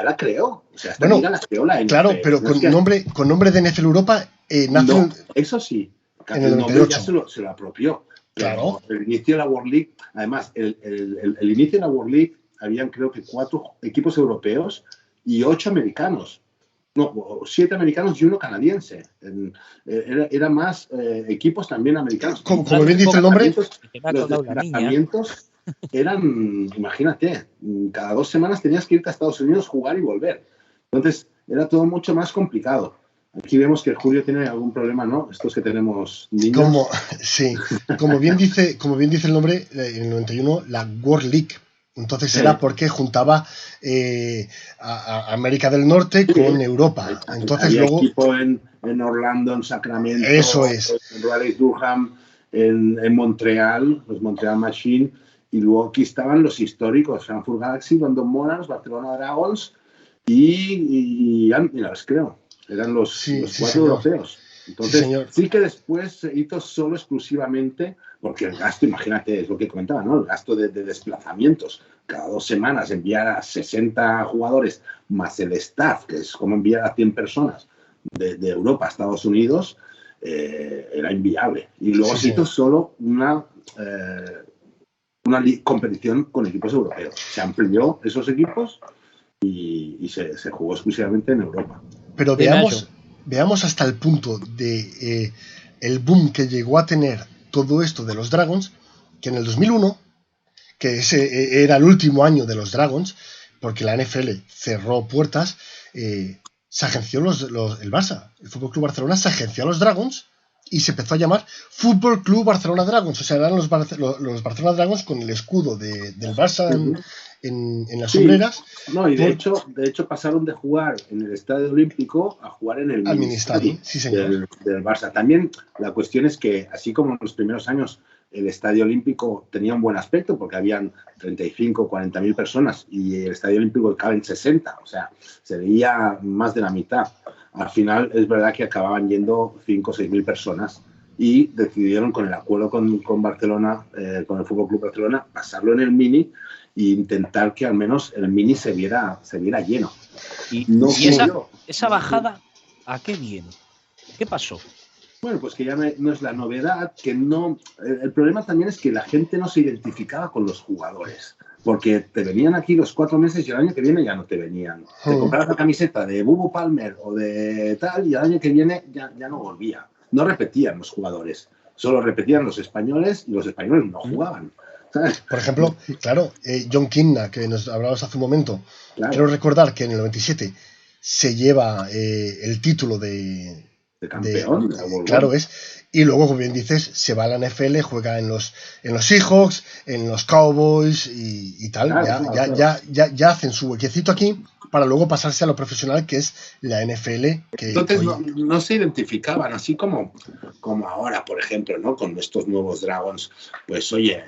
la creó. O sea, liga la creó la NFL. Claro, pero con nombre de NFL Europa nace. No, eso sí. En el 98. Ya se lo apropió. Claro. El inicio de la World League, además, el inicio de la World League habían creo que 4 equipos europeos y 8 americanos. No, 7 americanos y 1 canadiense. Era más equipos también americanos. Como bien dice el nombre. Los desplazamientos eran, imagínate, cada 2 semanas tenías que irte a Estados Unidos, jugar y volver. Entonces, era todo mucho más complicado. Aquí vemos que Julio tiene algún problema, ¿no? Estos que tenemos niños. Como bien dice el nombre, en el 91, la World League. Entonces era porque juntaba a América del Norte con Europa. Entonces había luego equipo en Orlando, en Sacramento, eso es. En Raleigh-Durham, en Montreal, los Montreal Machine, y luego aquí estaban los históricos, Frankfurt Galaxy, London Monarchs, Barcelona Dragons y Admirals, creo. Eran los 4 europeos. Entonces, sí que después se hizo solo exclusivamente, porque el gasto, imagínate, es lo que comentaba, ¿no? El gasto de desplazamientos. Cada 2 semanas enviar a 60 jugadores más el staff, que es como enviar a 100 personas de Europa a Estados Unidos, era inviable. Y luego se hizo solo una una competición con equipos europeos. Se amplió esos equipos y se jugó exclusivamente en Europa. Pero veamos hasta el punto de el boom que llegó a tener todo esto de los Dragons, que en el 2001, que ese era el último año de los Dragons, porque la NFL cerró puertas, se agenció el Barça, el Fútbol Club Barcelona se agenció a los Dragons y se empezó a llamar Fútbol Club Barcelona Dragons. O sea, eran los Barcelona Dragons con el escudo del Barça en las sombreras. No, y de hecho pasaron de jugar en el Estadio Olímpico a jugar en el mini estadio, sí, señor. Del Barça. También la cuestión es que, así como en los primeros años el Estadio Olímpico tenía un buen aspecto porque habían 35, 40.000 personas y el Estadio Olímpico caben 60, o sea, se veía más de la mitad. Al final es verdad que acababan yendo 5 o 6.000 personas y decidieron, con el acuerdo con Barcelona, con el Fútbol Club Barcelona, pasarlo en el mini e intentar que al menos el mini se viera lleno. ¿Y esa bajada a qué viene? ¿Qué pasó? Bueno, pues que ya no es la novedad, que no. El problema también es que la gente no se identificaba con los jugadores, porque te venían aquí los 4 meses y el año que viene ya no te venían. Te comprabas la camiseta de Bubu Palmer o de tal y el año que viene ya no volvía. No repetían los jugadores, solo repetían los españoles y los españoles no jugaban. ¿Sabes? Por ejemplo, claro, John Kinna, que nos hablabas hace un momento, claro. Quiero recordar que en el 97 se lleva el título de campeón. Claro, y luego, como bien dices, se va a la NFL, juega en los Seahawks, en los Cowboys y tal. Claro, ya hacen su huequecito aquí para luego pasarse a lo profesional, que es la NFL. Entonces no se identificaban, así como ahora, por ejemplo, ¿no? Con estos nuevos Dragons, pues oye,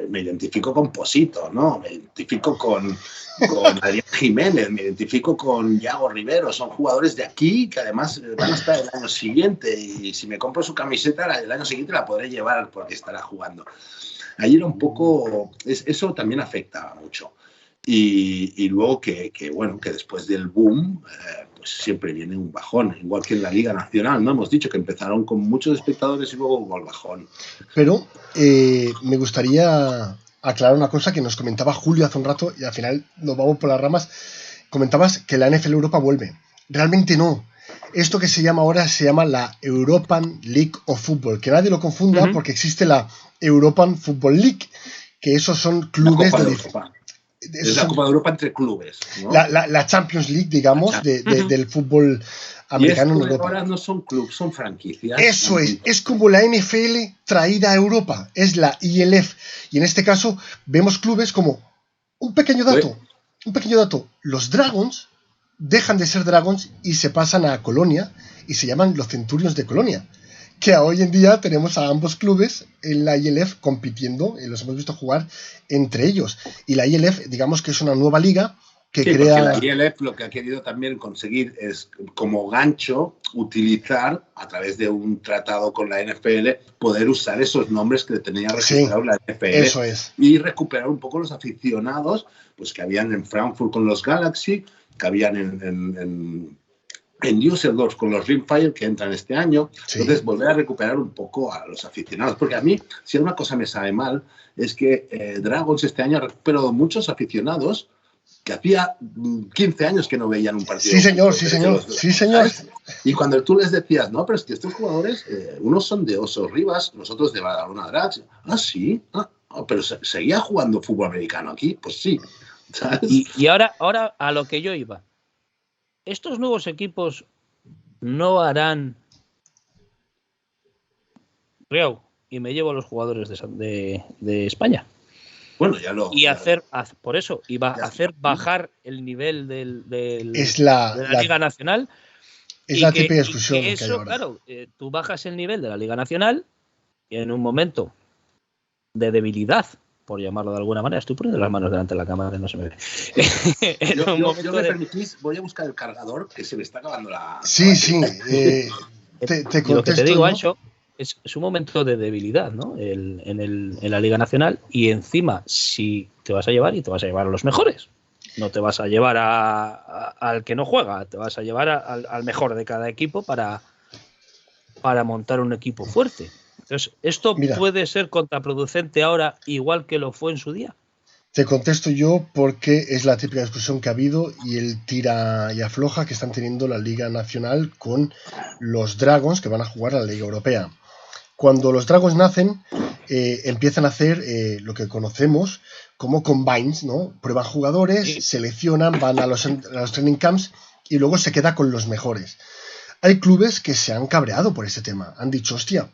me identifico con Posito, ¿no? Me identifico con Adrián Jiménez, me identifico con Yago Rivero, son jugadores de aquí que además van a estar el año siguiente y si me compro su camiseta el año siguiente la podré llevar porque estará jugando. Ahí era un poco, eso también afectaba mucho. Y luego que después del boom, pues siempre viene un bajón, igual que en la Liga Nacional, ¿no? Hemos dicho que empezaron con muchos espectadores y luego hubo el bajón. Pero me gustaría aclarar una cosa que nos comentaba Julio hace un rato y al final nos vamos por las ramas. Comentabas que la NFL Europa vuelve. Realmente no. Esto que se llama ahora se llama la European League of Football, que nadie lo confunda porque existe la European Football League, que esos son clubes de Europa. Es la Copa de Europa entre clubes, ¿no? La Champions League, digamos, del fútbol americano en Europa. Ahora no son clubes, son franquicias. Eso es como la NFL traída a Europa, es la ELF. Y en este caso vemos clubes como, un pequeño dato, los Dragons dejan de ser Dragons y se pasan a Colonia y se llaman los Centurions de Colonia. Que hoy en día tenemos a ambos clubes en la ILF compitiendo, y los hemos visto jugar entre ellos. Y la ILF, digamos que es una nueva liga que crea... La ILF lo que ha querido también conseguir es, como gancho, utilizar, a través de un tratado con la NFL, poder usar esos nombres que tenía registrado la NFL. Eso es. Y recuperar un poco los aficionados pues que habían en Frankfurt con los Galaxy, que habían en Düsseldorf con los Rimfire que entran este año. Sí. Entonces volver a recuperar un poco a los aficionados, porque a mí, si una cosa me sabe mal, es que Dragons este año ha recuperado muchos aficionados que hacía 15 años que no veían un partido. Sí, señor. Y cuando tú les decías, no, pero es que estos jugadores, unos son de Osos Rivas, los otros de Badalona Drags. Sí, pero seguía jugando fútbol americano aquí, pues sí. ¿Sabes? Y ahora a lo que yo iba. ¿Estos nuevos equipos no harán Riau y me llevo a los jugadores de España? Bueno, ya lo... Y hacer bajar el nivel de la Liga Nacional. Es la típica discusión que eso, claro, tú bajas el nivel de la Liga Nacional y en un momento de debilidad, por llamarlo de alguna manera, estoy poniendo las manos delante de la cámara, no se me ve. Yo me permitís, voy a buscar el cargador, que se me está acabando la... Sí. Te contesto, lo que te digo, ¿no? Ancho, es un momento de debilidad, ¿no? En la Liga Nacional, y encima, si te vas a llevar a los mejores. No te vas a llevar al que no juega, te vas a llevar al mejor de cada equipo para montar un equipo fuerte. Entonces, ¿esto Mira, puede ser contraproducente ahora igual que lo fue en su día? te contesto yo porque es la típica discusión que ha habido y el tira y afloja que están teniendo la Liga Nacional con los Dragons que van a jugar a la Liga Europea. Cuando los Dragons nacen, empiezan a hacer lo que conocemos como combines, ¿no? Prueban jugadores, Sí. seleccionan, van a los training camps y luego se queda con los mejores. Hay clubes que se han cabreado por ese tema. Han dicho, hostia,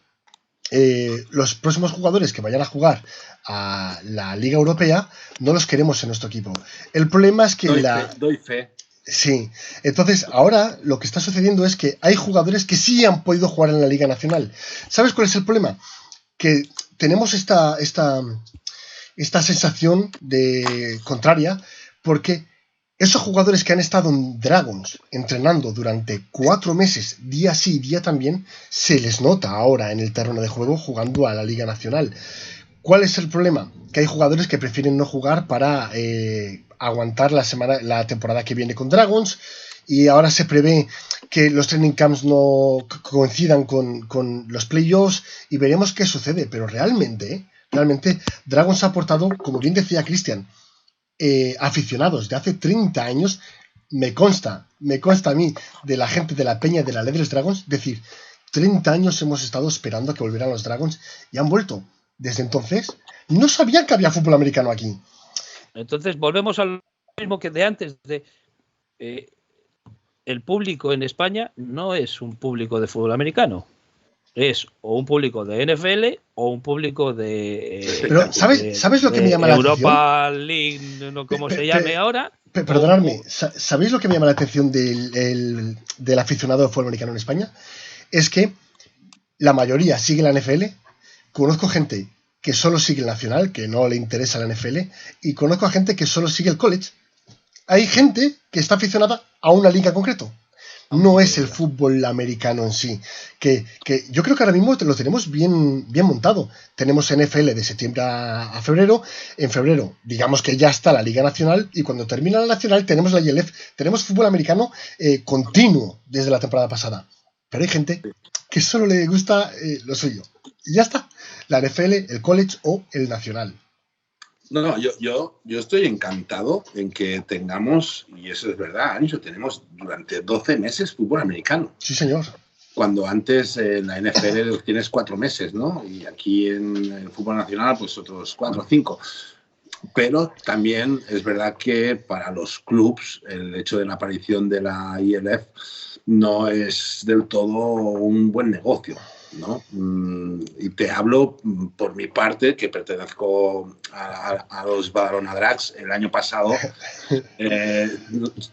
los próximos jugadores que vayan a jugar a la Liga Europea no los queremos en nuestro equipo. El problema es que Doy fe. Sí, entonces ahora lo que está sucediendo es que hay jugadores que sí han podido jugar en la Liga Nacional. ¿Sabes cuál es el problema? Que tenemos esta sensación de contraria porque esos jugadores que han estado en Dragons entrenando durante 4 meses, día sí, día también, se les nota ahora en el terreno de juego jugando a la Liga Nacional. ¿Cuál es el problema? Que hay jugadores que prefieren no jugar para aguantar la temporada que viene con Dragons y ahora se prevé que los training camps no coincidan con los playoffs y veremos qué sucede. Pero realmente Dragons ha aportado, como bien decía Cristian, aficionados de hace 30 años. Me consta a mí de la gente de la peña de la Ley de los Dragons decir, 30 años hemos estado esperando a que volvieran los Dragons y han vuelto. Desde entonces, no sabían que había fútbol americano aquí. Entonces, volvemos a lo mismo que de antes. El público en España no es un público de fútbol americano. Es o un público de NFL o un público de... Pero, ¿sabes lo que me llama la atención? Europa League, no como se llame ahora. Perdonadme, ¿sabéis lo que me llama la atención del aficionado de fútbol americano en España? Es que la mayoría sigue la NFL. Conozco gente que solo sigue el nacional, que no le interesa la NFL, y conozco a gente que solo sigue el college. Hay gente que está aficionada a una liga en concreto. No es el fútbol americano en sí. Que yo creo que ahora mismo lo tenemos bien montado. Tenemos NFL de septiembre a febrero. En febrero, digamos que ya está la Liga Nacional. Y cuando termina la Nacional, tenemos la ILF. Tenemos fútbol americano continuo desde la temporada pasada. Pero hay gente que solo le gusta lo suyo. Y ya está. La NFL, el college o el nacional. No, yo estoy encantado en que tengamos, y eso es verdad, Ancho, tenemos durante 12 meses fútbol americano. Sí, señor. Cuando antes en la NFL tienes 4 meses, ¿no? Y aquí en el fútbol nacional, pues otros 4 o 5. Pero también es verdad que para los clubs el hecho de la aparición de la ILF no es del todo un buen negocio, ¿no? Y te hablo por mi parte, que pertenezco a los Badalona Drags. El año pasado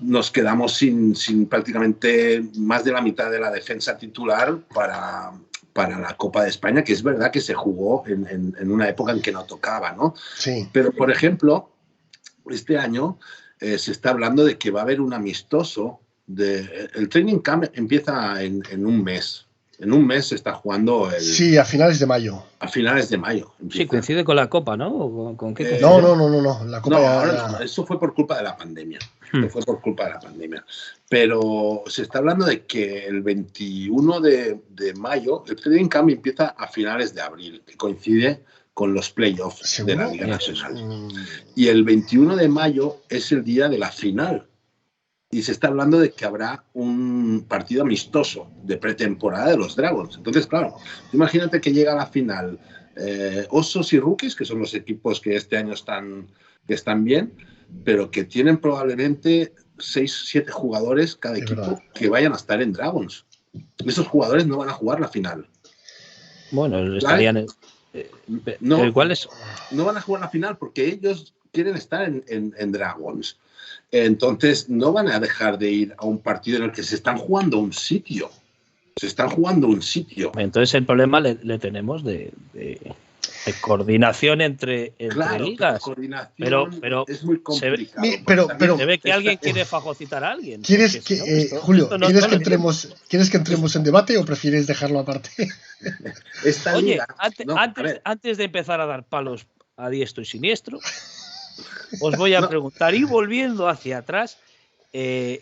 nos quedamos sin prácticamente más de la mitad de la defensa titular para la Copa de España, que es verdad que se jugó en una época en que no tocaba, ¿no? Sí. Pero, por ejemplo, este año se está hablando de que va a haber un amistoso. El training camp empieza en un mes. En un mes se está jugando Sí, a finales de mayo. A finales de mayo. Sí, coincide con la Copa, ¿no? ¿Con qué no. La Copa no, eso fue por culpa de la pandemia. Fue por culpa de la pandemia. Pero se está hablando de que el 21 de mayo, el training camp empieza a finales de abril, que coincide con los playoffs de la Liga Nacional. Y el 21 de mayo es el día de la final. Y se está hablando de que habrá un partido amistoso de pretemporada de los Dragons. Entonces, claro, imagínate que llega a la final Osos y Rookies, que son los equipos que este año están bien, pero que tienen probablemente 6-7 jugadores cada equipo que vayan a estar en Dragons. Esos jugadores no van a jugar la final. Bueno, estarían... ¿Cuáles? No van a jugar la final porque ellos quieren estar en Dragons. Entonces no van a dejar de ir a un partido en el que se están jugando un sitio. Entonces el problema le tenemos de coordinación entre ligas. Pero es muy complicado. Se ve que alguien quiere fagocitar a alguien. Julio, ¿quieres que entremos en debate o prefieres dejarlo aparte? Oye, antes de empezar a dar palos a diestro y siniestro, os voy a preguntar, y volviendo hacia atrás, en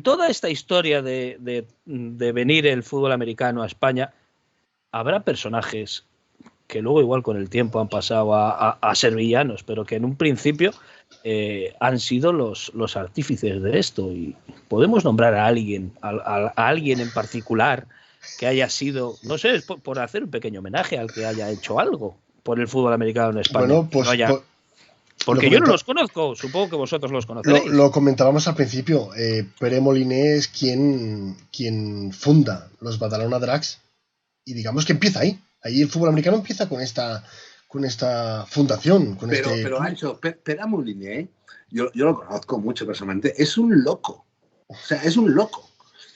toda esta historia de venir el fútbol americano a España, habrá personajes que luego igual con el tiempo han pasado a ser villanos, pero que en un principio han sido los artífices de esto. Y podemos nombrar a alguien, a alguien en particular que haya sido, no sé, por hacer un pequeño homenaje al que haya hecho algo por el fútbol americano en España. Bueno, pues... Porque yo no los conozco, supongo que vosotros los conoceréis. Lo comentábamos al principio. Pere Moliné es quien funda los Badalona Drags y digamos que empieza ahí. Ahí el fútbol americano empieza con esta fundación. Pero Ancho, Pere Moliné, yo lo conozco mucho personalmente, es un loco. O sea, es un loco.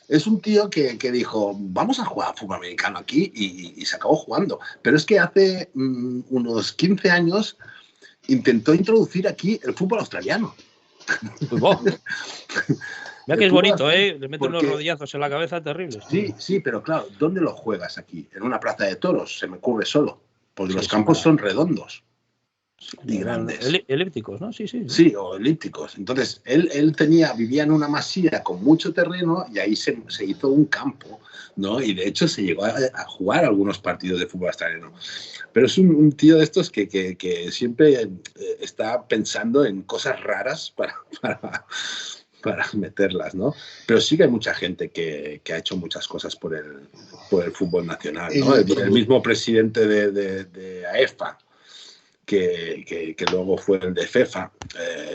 Es un tío que dijo, vamos a jugar fútbol americano aquí y se acabó jugando. Pero es que hace unos 15 años intentó introducir aquí el fútbol australiano. Mira que es bonito, ¿eh? Le mete unos rodillazos en la cabeza terribles. Sí, pero claro, ¿dónde lo juegas aquí? En una plaza de toros, se me ocurre solo. Porque los campos son redondos y grandes. Elípticos, ¿no? Sí. Sí, o elípticos. Entonces, él vivía en una masía con mucho terreno y ahí se hizo un campo, ¿no? Y de hecho se llegó a jugar algunos partidos de fútbol australiano. Pero es un tío de estos que siempre está pensando en cosas raras para meterlas, ¿no? Pero sí que hay mucha gente que ha hecho muchas cosas por el fútbol nacional, ¿no? El mismo presidente de AEFA, que luego fue el de FEFA,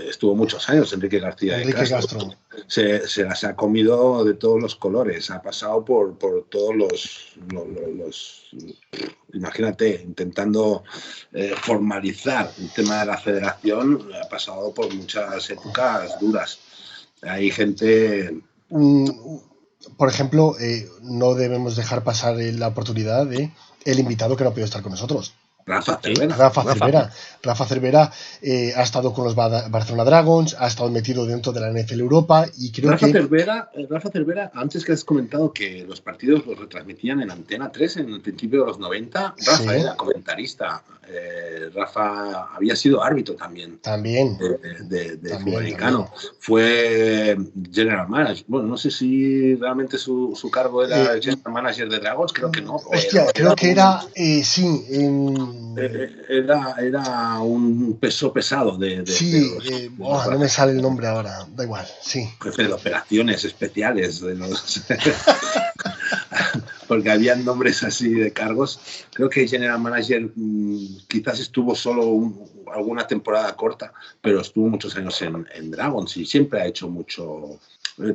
estuvo muchos años, Enrique García de Castro. Se las ha comido de todos los colores, ha pasado por todos los imagínate, intentando formalizar el tema de la federación, ha pasado por muchas épocas duras. Hay gente... Por ejemplo, no debemos dejar pasar la oportunidad de el invitado que no ha podido estar con nosotros. Rafa Cervera ha estado con los Barcelona Dragons, ha estado metido dentro de la NFL Europa y creo Rafa Cervera, antes que has comentado que los partidos los retransmitían en Antena 3 en el principio de los 90, Rafa era comentarista. Rafa había sido árbitro también. De fútbol americano. Fue general manager. Bueno, no sé si realmente su cargo era general manager de Dragons, creo que no. Creo que era, sí. Era un peso pesado no me sale el nombre ahora, da igual, sí. Jefe de operaciones especiales de los porque habían nombres así de cargos. Creo que General Manager quizás estuvo solo alguna temporada corta, pero estuvo muchos años en Dragons y siempre ha hecho mucho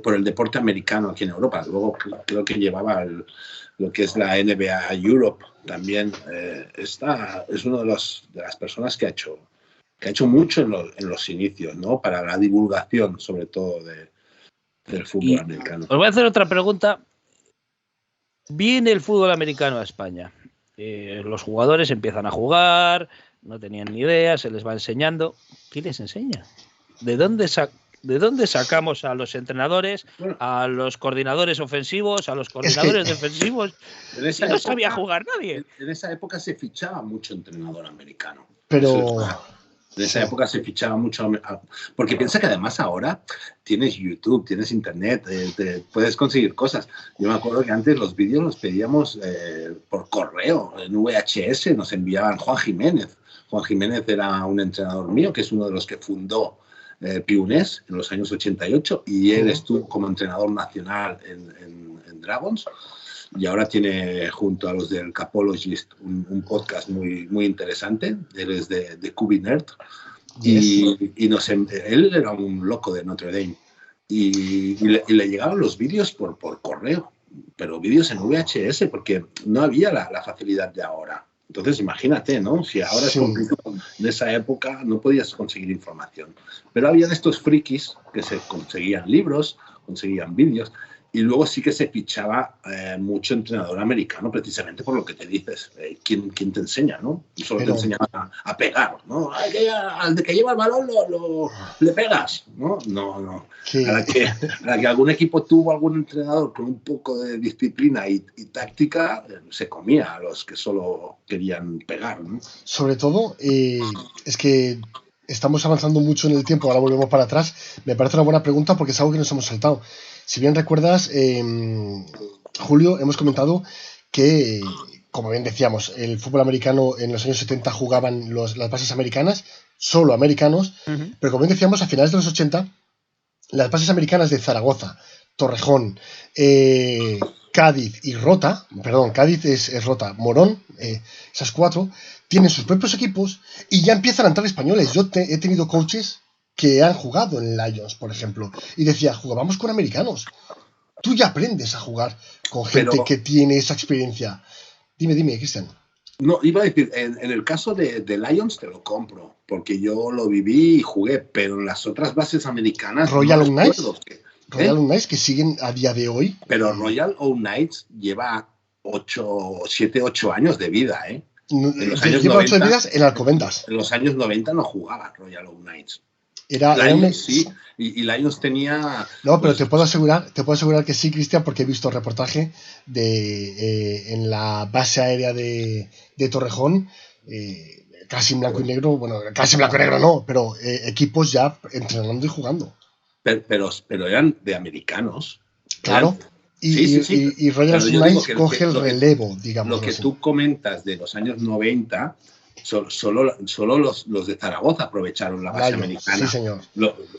por el deporte americano aquí en Europa. Luego creo que llevaba lo que es la NBA Europe también. Es uno de las personas que ha hecho mucho en los inicios, ¿no? Para la divulgación, sobre todo, del fútbol americano. Os voy a hacer otra pregunta. Viene el fútbol americano a España. Los jugadores empiezan a jugar, no tenían ni idea, se les va enseñando. ¿Quién les enseña? ¿De dónde sacamos a los entrenadores, a los coordinadores ofensivos, a los coordinadores defensivos? No sabía jugar nadie. En esa época se fichaba mucho entrenador americano. Pero... En esa época se fichaba mucho, porque piensa que además ahora tienes YouTube, tienes internet, puedes conseguir cosas. Yo me acuerdo que antes los vídeos los pedíamos por correo, en VHS, nos enviaban Juan Jiménez. Juan Jiménez era un entrenador mío, que es uno de los que fundó Piunés en los años 88, y él estuvo como entrenador nacional en Dragons. Y ahora tiene junto a los del Capologist un podcast muy interesante. Él es de Cubinerd. Y él era un loco de Notre Dame. Y le llegaban los vídeos por correo, pero vídeos en VHS, porque no había la facilidad de ahora. Entonces, imagínate, ¿no? Si ahora es complicado, en esa época no podías conseguir información. Pero había estos frikis que se conseguían libros, conseguían vídeos. Y luego sí que se fichaba mucho entrenador americano, precisamente por lo que te dices. ¿Quién te enseña, no? Y solo te enseñan a pegar, ¿no? Al de que lleva el balón le pegas, ¿no? No. Sí. A la que algún equipo tuvo algún entrenador con un poco de disciplina y táctica, se comía a los que solo querían pegar, ¿no? Sobre todo, es que estamos avanzando mucho en el tiempo, ahora volvemos para atrás. Me parece una buena pregunta porque es algo que nos hemos saltado. Si bien recuerdas, Julio, hemos comentado que como bien decíamos, el fútbol americano en los años 70 jugaban las bases americanas, solo americanos, pero como bien decíamos, a finales de los 80, las bases americanas de Zaragoza, Torrejón, Cádiz y Rota, perdón, Cádiz es Rota, Morón, esas 4, tienen sus propios equipos y ya empiezan a entrar españoles. Yo he tenido coaches que han jugado en Lions, por ejemplo, y decía, jugábamos con americanos. Tú ya aprendes a jugar con gente que tiene esa experiencia. Dime, Cristian. No, iba a decir, en el caso de Lions te lo compro, porque yo lo viví y jugué, pero en las otras bases americanas... Royal Oak Knights, que siguen a día de hoy. Pero Royal Oak Knights lleva 7, 8 años de vida, ¿eh? En los años 90, 8 de vida en Alcobendas. En los años 90 no jugaba Royal Oak Knights. Lions, sí, y Lions tenía... No, pero te puedo asegurar que sí, Cristian, porque he visto reportaje en la base aérea de Torrejón, casi en blanco y negro, bueno, casi en blanco y negro no, pero equipos ya entrenando y jugando. Pero eran de americanos. Claro. Y Royal Knights coge el relevo, digamos. Lo que tú comentas de los años 90... Solo los de Zaragoza aprovecharon la base americana. Sí, señor.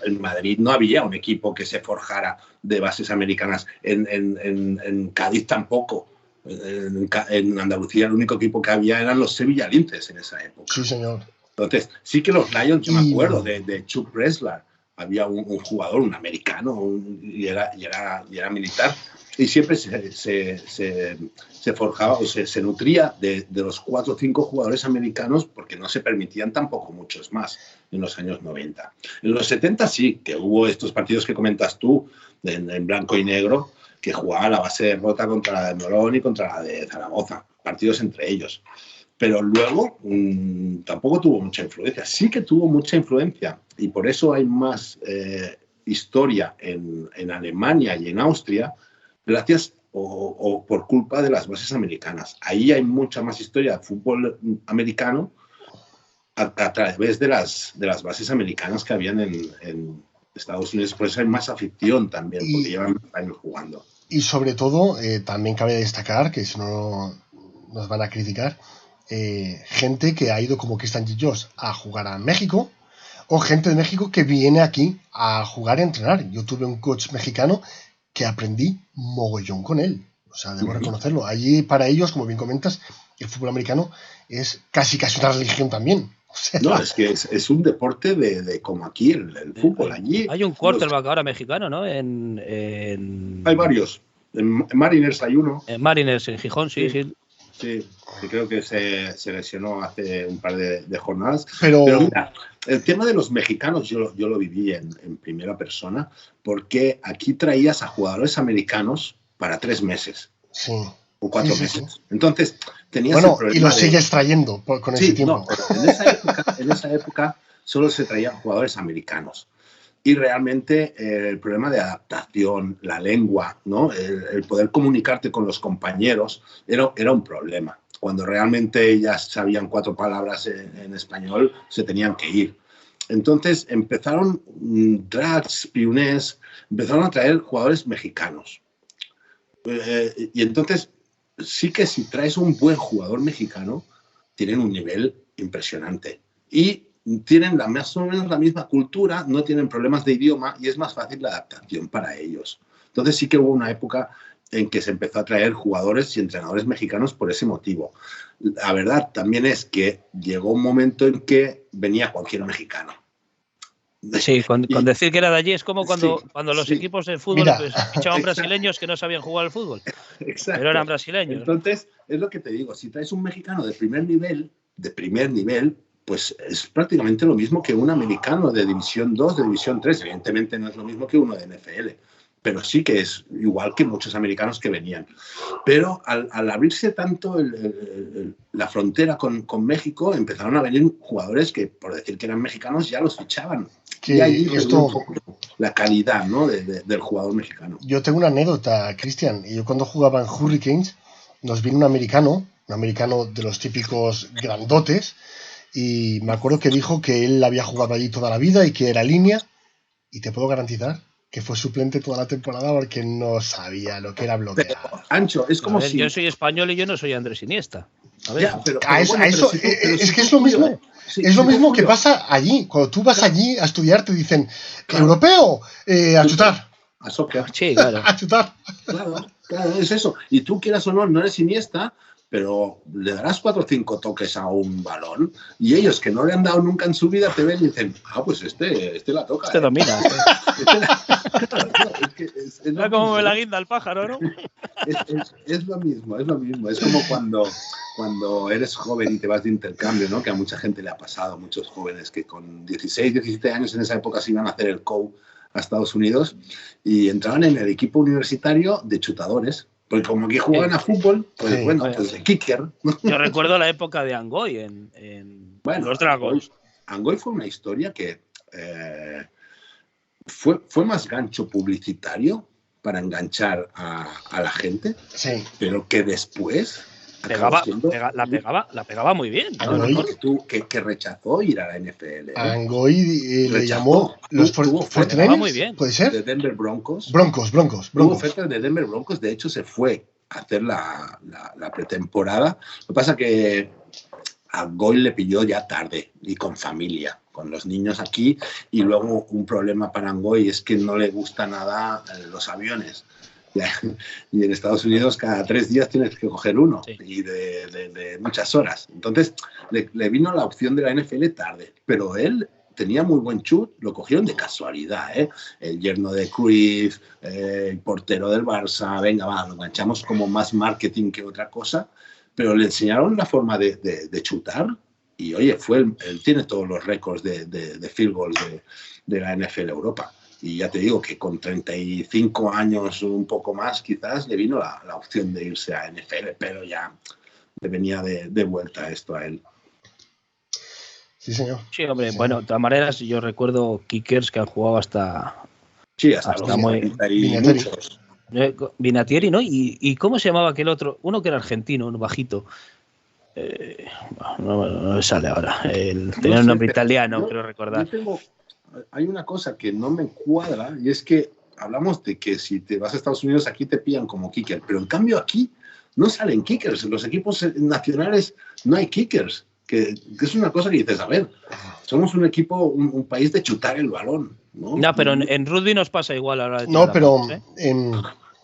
En Madrid no había un equipo que se forjara de bases americanas. En Cádiz tampoco. En Andalucía el único equipo que había eran los sevillalinces en esa época. Sí, señor. Entonces, sí que los Lions, yo me acuerdo de Chuck Wrestler. Había un jugador, un americano, y era militar. Y siempre se forjaba o se nutría de los 4 o 5 jugadores americanos porque no se permitían tampoco muchos más en los años 90. En los 70 sí, que hubo estos partidos que comentas tú, en blanco y negro, que jugaba la base de Rota contra la de Morón y contra la de Zaragoza, partidos entre ellos. Pero luego tampoco tuvo mucha influencia. Sí que tuvo mucha influencia y por eso hay más historia en Alemania y en Austria, gracias o por culpa de las bases americanas. Ahí hay mucha más historia de fútbol americano a través de las bases americanas que habían en Estados Unidos. Por eso hay más afición también, porque llevan años jugando. Y sobre todo, también cabe destacar, que si no nos van a criticar, gente que ha ido como Cristian Gillos a jugar a México, o gente de México que viene aquí a jugar y a entrenar. Yo tuve un coach mexicano que aprendí mogollón con él. O sea, debo reconocerlo. Allí, para ellos, como bien comentas, el fútbol americano es casi una religión también. O sea, no, es que es un deporte de como aquí el fútbol. Allí hay un quarterback ahora mexicano, ¿no? Hay varios. En Mariners hay uno. En Mariners, en Gijón, sí. Sí, creo que se lesionó hace un par de jornadas. Pero mira, el tema de los mexicanos yo lo viví en primera persona, porque aquí traías a jugadores americanos para 3 meses. Sí. O 4 meses. Sí. Entonces, tenías el problema y los sigues trayendo con ese tiempo. No, en esa época solo se traían jugadores americanos. Y realmente el problema de adaptación, la lengua, ¿no? el poder comunicarte con los compañeros era un problema. Cuando realmente ya sabían 4 palabras en español, se tenían que ir. Entonces empezaron Drax, Pionés, empezaron a traer jugadores mexicanos. Y entonces sí que si traes un buen jugador mexicano, tienen un nivel impresionante. Y tienen más o menos la misma cultura, no tienen problemas de idioma y es más fácil la adaptación para ellos. Entonces sí que hubo una época en que se empezó a traer jugadores y entrenadores mexicanos por ese motivo. La verdad también es que llegó un momento en que venía cualquier mexicano. Sí, con decir que era de allí es como cuando los equipos de fútbol fichaban brasileños que no sabían jugar al fútbol. Exacto. Pero eran brasileños. Entonces, es lo que te digo, si traes un mexicano de primer nivel, pues es prácticamente lo mismo que un americano de División 2, de División 3. Evidentemente no es lo mismo que uno de NFL, pero sí que es igual que muchos americanos que venían. Pero al abrirse tanto la frontera con México, empezaron a venir jugadores que, por decir que eran mexicanos, ya los fichaban. Y ahí la calidad, ¿no? del jugador mexicano. Yo tengo una anécdota, Cristian. Yo cuando jugaba en Hurricanes, nos vino un americano de los típicos grandotes, y me acuerdo que dijo que él había jugado allí toda la vida y que era línea, y te puedo garantizar que fue suplente toda la temporada porque no sabía lo que era bloquear. Pero, Ancho, es como si... Yo soy español y yo no soy Andrés Iniesta. A ver, es que es lo mismo. Es lo mismo que pasa allí. Cuando tú vas allí a estudiar, te dicen, europeo, a chutar. A soccer. Sí, claro. A chutar. Claro, es eso. Y tú, quieras o no eres Iniesta, pero le darás 4 o 5 toques a un balón y ellos que no le han dado nunca en su vida te ven y dicen, pues este la toca. Este domina. Es como me la guinda el pájaro, ¿no? Es lo mismo. Es como cuando eres joven y te vas de intercambio, ¿no? Que a mucha gente le ha pasado, muchos jóvenes que con 16, 17 años en esa época se iban a hacer el COU a Estados Unidos y entraban en el equipo universitario de chutadores. Porque como aquí jugaban a fútbol, pues pues de kicker. Yo recuerdo la época de Angoy en los Dragons. Angoy fue una historia que fue más gancho publicitario para enganchar a la gente, pero que después la pegaba muy bien. Que rechazó ir a la NFL. Angoy le llamó los muy bien. ¿Puede ser? De Denver Broncos. Broncos. Tuvo ofertas de Denver Broncos, de hecho se fue a hacer la pretemporada. Lo que pasa que a Angoy le pilló ya tarde y con familia, con los niños aquí, y luego un problema para Angoy es que no le gusta nada los aviones. Y en Estados Unidos cada 3 días tienes que coger uno y de muchas horas. Entonces le vino la opción de la NFL tarde, pero él tenía muy buen chut, lo cogieron de casualidad, ¿eh? El yerno de Cruyff, el portero del Barça, venga, lo enganchamos como más marketing que otra cosa, pero le enseñaron la forma de chutar y oye, él tiene todos los récords de field goals de la NFL Europa. Y ya te digo que con 35 años, un poco más, quizás le vino la opción de irse a NFL, pero ya le venía de vuelta esto a él. Sí, señor. Sí, hombre, bueno, de todas maneras, yo recuerdo kickers que han jugado hasta los muy... muchos. Vinatieri, ¿no? ¿Y cómo se llamaba aquel otro? Uno que era argentino, un bajito. No me sale ahora. Tenía un nombre italiano, creo recordar. Hay una cosa que no me cuadra y es que hablamos de que si te vas a Estados Unidos aquí te pillan como kicker, pero en cambio aquí no salen kickers. En los equipos nacionales no hay kickers, que es una cosa que dices, a ver, somos un equipo, un país de chutar el balón, ¿no? No, pero en rugby nos pasa igual ahora. No, pero...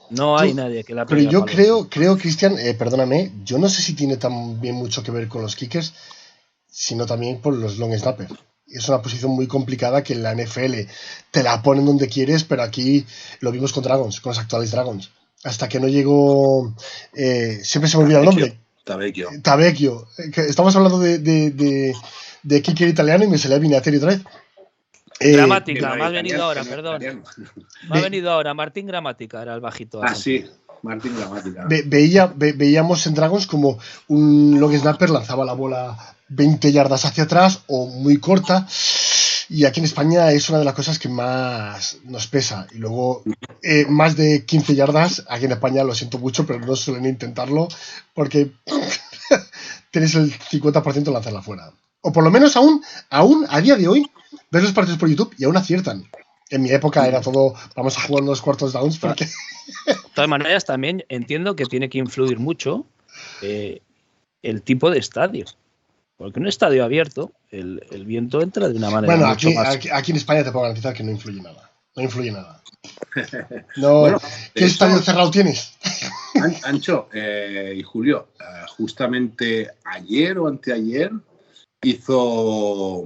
no hay nadie que la pegue. Pero yo creo, Cristian, perdóname, yo no sé si tiene también mucho que ver con los kickers, sino también por los long snappers. Es una posición muy complicada que en la NFL te la ponen donde quieres, pero aquí lo vimos con Dragons, con los actuales Dragons. Hasta que no llegó... siempre se me olvida el nombre. Tavecchio. Estamos hablando de kicker italiano y me salía Vinatieri otra vez. Gramática, me ha venido ahora, perdón. Me ha venido ahora, Martín Gramática era el bajito. Sí, Martín Gramática. Veíamos en Dragons como un long snapper lanzaba la bola 20 yardas hacia atrás o muy corta, y aquí en España es una de las cosas que más nos pesa. Y luego más de 15 yardas aquí en España, lo siento mucho, pero no suelen intentarlo porque tienes el 50% de lanzarla fuera. O por lo menos aún a día de hoy ves los partidos por YouTube y aún aciertan. En mi época era todo, vamos a jugar unos cuartos downs porque... De todas maneras, también entiendo que tiene que influir mucho el tipo de estadio. Porque en un estadio abierto, el viento entra de una manera mucho más... Aquí en España te puedo garantizar que no influye nada. No influye nada. No, bueno, ¿qué estadio cerrado tienes? Ancho y Julio, justamente ayer o anteayer fue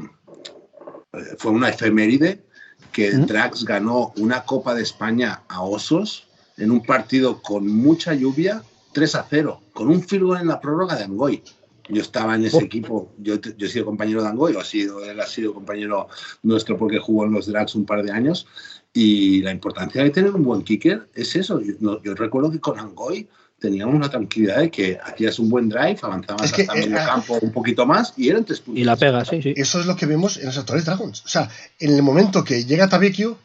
una efeméride que el Drax ganó una Copa de España a Osos en un partido con mucha lluvia, 3-0, con un field goal en la prórroga de Angoy. Yo estaba en ese equipo, yo he sido compañero de Angoy, él ha sido compañero nuestro porque jugó en los Drags un par de años, y la importancia de tener un buen kicker es eso. Yo recuerdo que con Angoy teníamos una tranquilidad de que hacías un buen drive, avanzabas hasta medio campo un poquito más y eran 3 puntos. Y la pega, sí. Eso es lo que vemos en los actuales Dragons. O sea, en el momento que llega Tavecchio,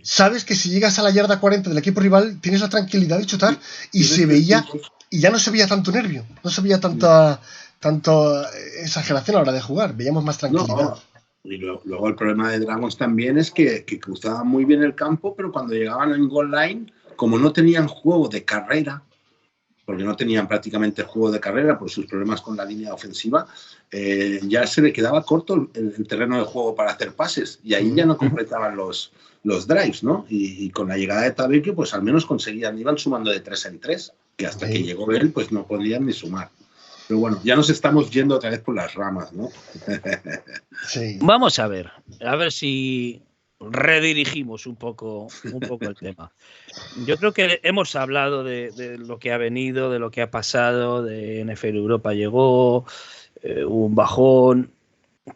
sabes que si llegas a la yarda 40 del equipo rival, tienes la tranquilidad de chutar, y se veía... Y ya no se veía tanto nervio, no se veía tanta exageración a la hora de jugar, veíamos más tranquilidad. Y luego el problema de Dragons también es que cruzaban muy bien el campo, pero cuando llegaban en goal line, como no tenían juego de carrera, porque no tenían prácticamente juego de carrera por sus problemas con la línea ofensiva, ya se le quedaba corto el terreno de juego para hacer pases y ahí ya no completaban los drives, ¿no? Y con la llegada de Tavecchio, pues al menos iban sumando de 3 en 3, que hasta que llegó él, pues no podían ni sumar. Pero bueno, ya nos estamos yendo otra vez por las ramas, ¿no? Sí. Vamos a ver si redirigimos un poco el tema. Yo creo que hemos hablado de lo que ha venido, de lo que ha pasado, de NFL Europa llegó, un bajón,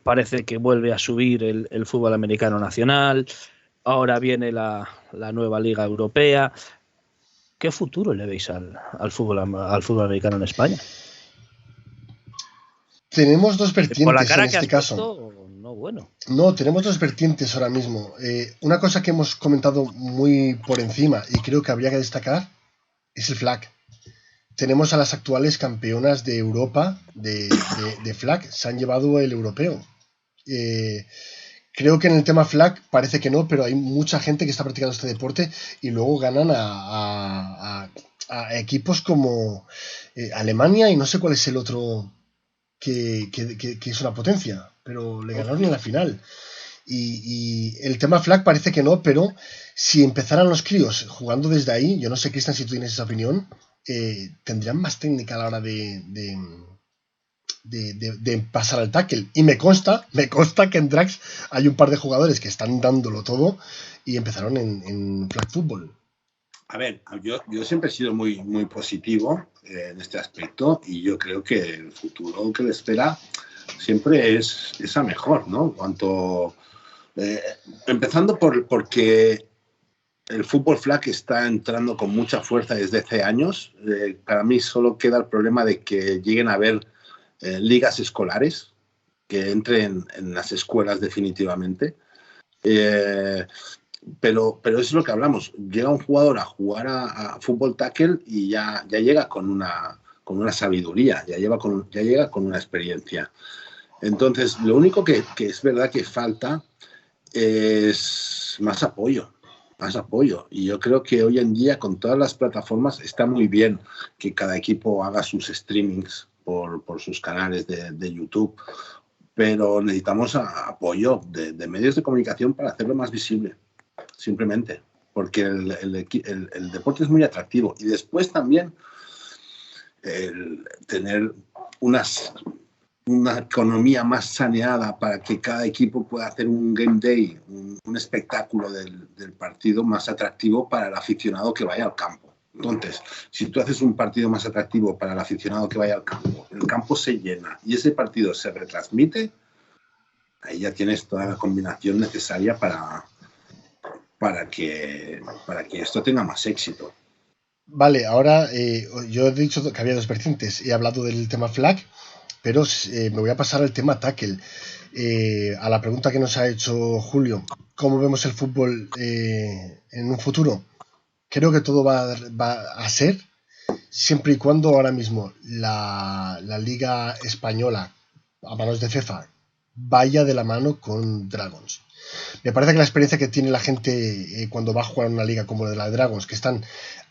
parece que vuelve a subir el fútbol americano nacional, ahora viene la nueva Liga Europea. ¿Qué futuro le veis al fútbol americano en España? Tenemos dos vertientes por la cara en este caso. Puesto, no, bueno. No, tenemos dos vertientes ahora mismo. Una cosa que hemos comentado muy por encima y creo que habría que destacar es el flag. Tenemos a las actuales campeonas de Europa de flag, se han llevado el europeo. Creo que en el tema flag parece que no, pero hay mucha gente que está practicando este deporte y luego ganan a equipos como Alemania y no sé cuál es el otro que es una potencia, pero le ganaron en la final. Y el tema flag parece que no, pero si empezaran los críos jugando desde ahí, yo no sé, Cristian, si tú tienes esa opinión, tendrían más técnica a la hora de pasar al tackle. Y me consta que en Drax hay un par de jugadores que están dándolo todo y empezaron en flag football. A ver, yo siempre he sido muy, muy positivo en este aspecto y yo creo que el futuro que le espera siempre es a mejor, ¿no? Empezando porque el fútbol flag está entrando con mucha fuerza desde hace años. Para mí solo queda el problema de que lleguen a haber ligas escolares, que entren en las escuelas definitivamente. Pero es lo que hablamos. Llega un jugador a jugar a fútbol tackle y ya llega con una sabiduría, ya llega con una experiencia. Entonces, lo único que es verdad que falta es más apoyo. Y yo creo que hoy en día, con todas las plataformas, está muy bien que cada equipo haga sus streamings por sus canales de YouTube, pero necesitamos apoyo de medios de comunicación para hacerlo más visible. Simplemente, porque el deporte es muy atractivo. Y después también el tener una economía más saneada para que cada equipo pueda hacer un game day, un espectáculo del partido más atractivo para el aficionado que vaya al campo. Entonces, si tú haces un partido más atractivo para el aficionado que vaya al campo, el campo se llena y ese partido se retransmite, ahí ya tienes toda la combinación necesaria para que esto tenga más éxito. Vale, ahora yo he dicho que había dos vertientes. He hablado del tema flag, pero me voy a pasar al tema tackle. A la pregunta que nos ha hecho Julio, ¿cómo vemos el fútbol en un futuro? Creo que todo va a ser siempre y cuando ahora mismo la Liga Española, a manos de FIFA, vaya de la mano con Dragons. Me parece que la experiencia que tiene la gente cuando va a jugar una liga como la de Dragons, que están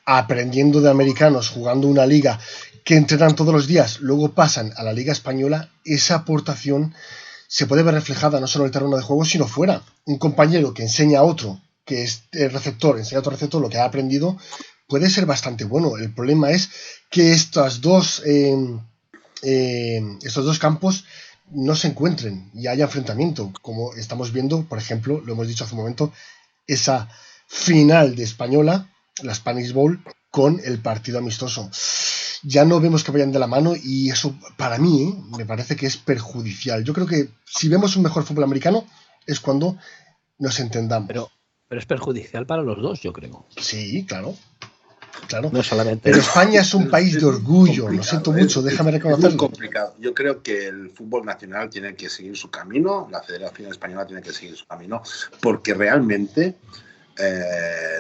aprendiendo de americanos, jugando una liga que entrenan todos los días, luego pasan a la Liga Española, esa aportación se puede ver reflejada no solo en el terreno de juego, sino fuera. Un compañero que enseña a otro, que es el receptor, enseña a otro receptor lo que ha aprendido, puede ser bastante bueno. El problema es que estos dos campos no se encuentren y haya enfrentamiento, como estamos viendo, por ejemplo, lo hemos dicho hace un momento, esa final de Española, la Spanish Bowl, con el partido amistoso. Ya no vemos que vayan de la mano y eso para mí me parece que es perjudicial. Yo creo que si vemos un mejor fútbol americano es cuando nos entendamos. Pero es perjudicial para los dos, yo creo. Sí, claro. Claro. No solamente. Pero España es un país de orgullo, lo siento mucho, déjame reconocerlo. Es muy complicado. Yo creo que el fútbol nacional tiene que seguir su camino, la Federación Española tiene que seguir su camino, porque realmente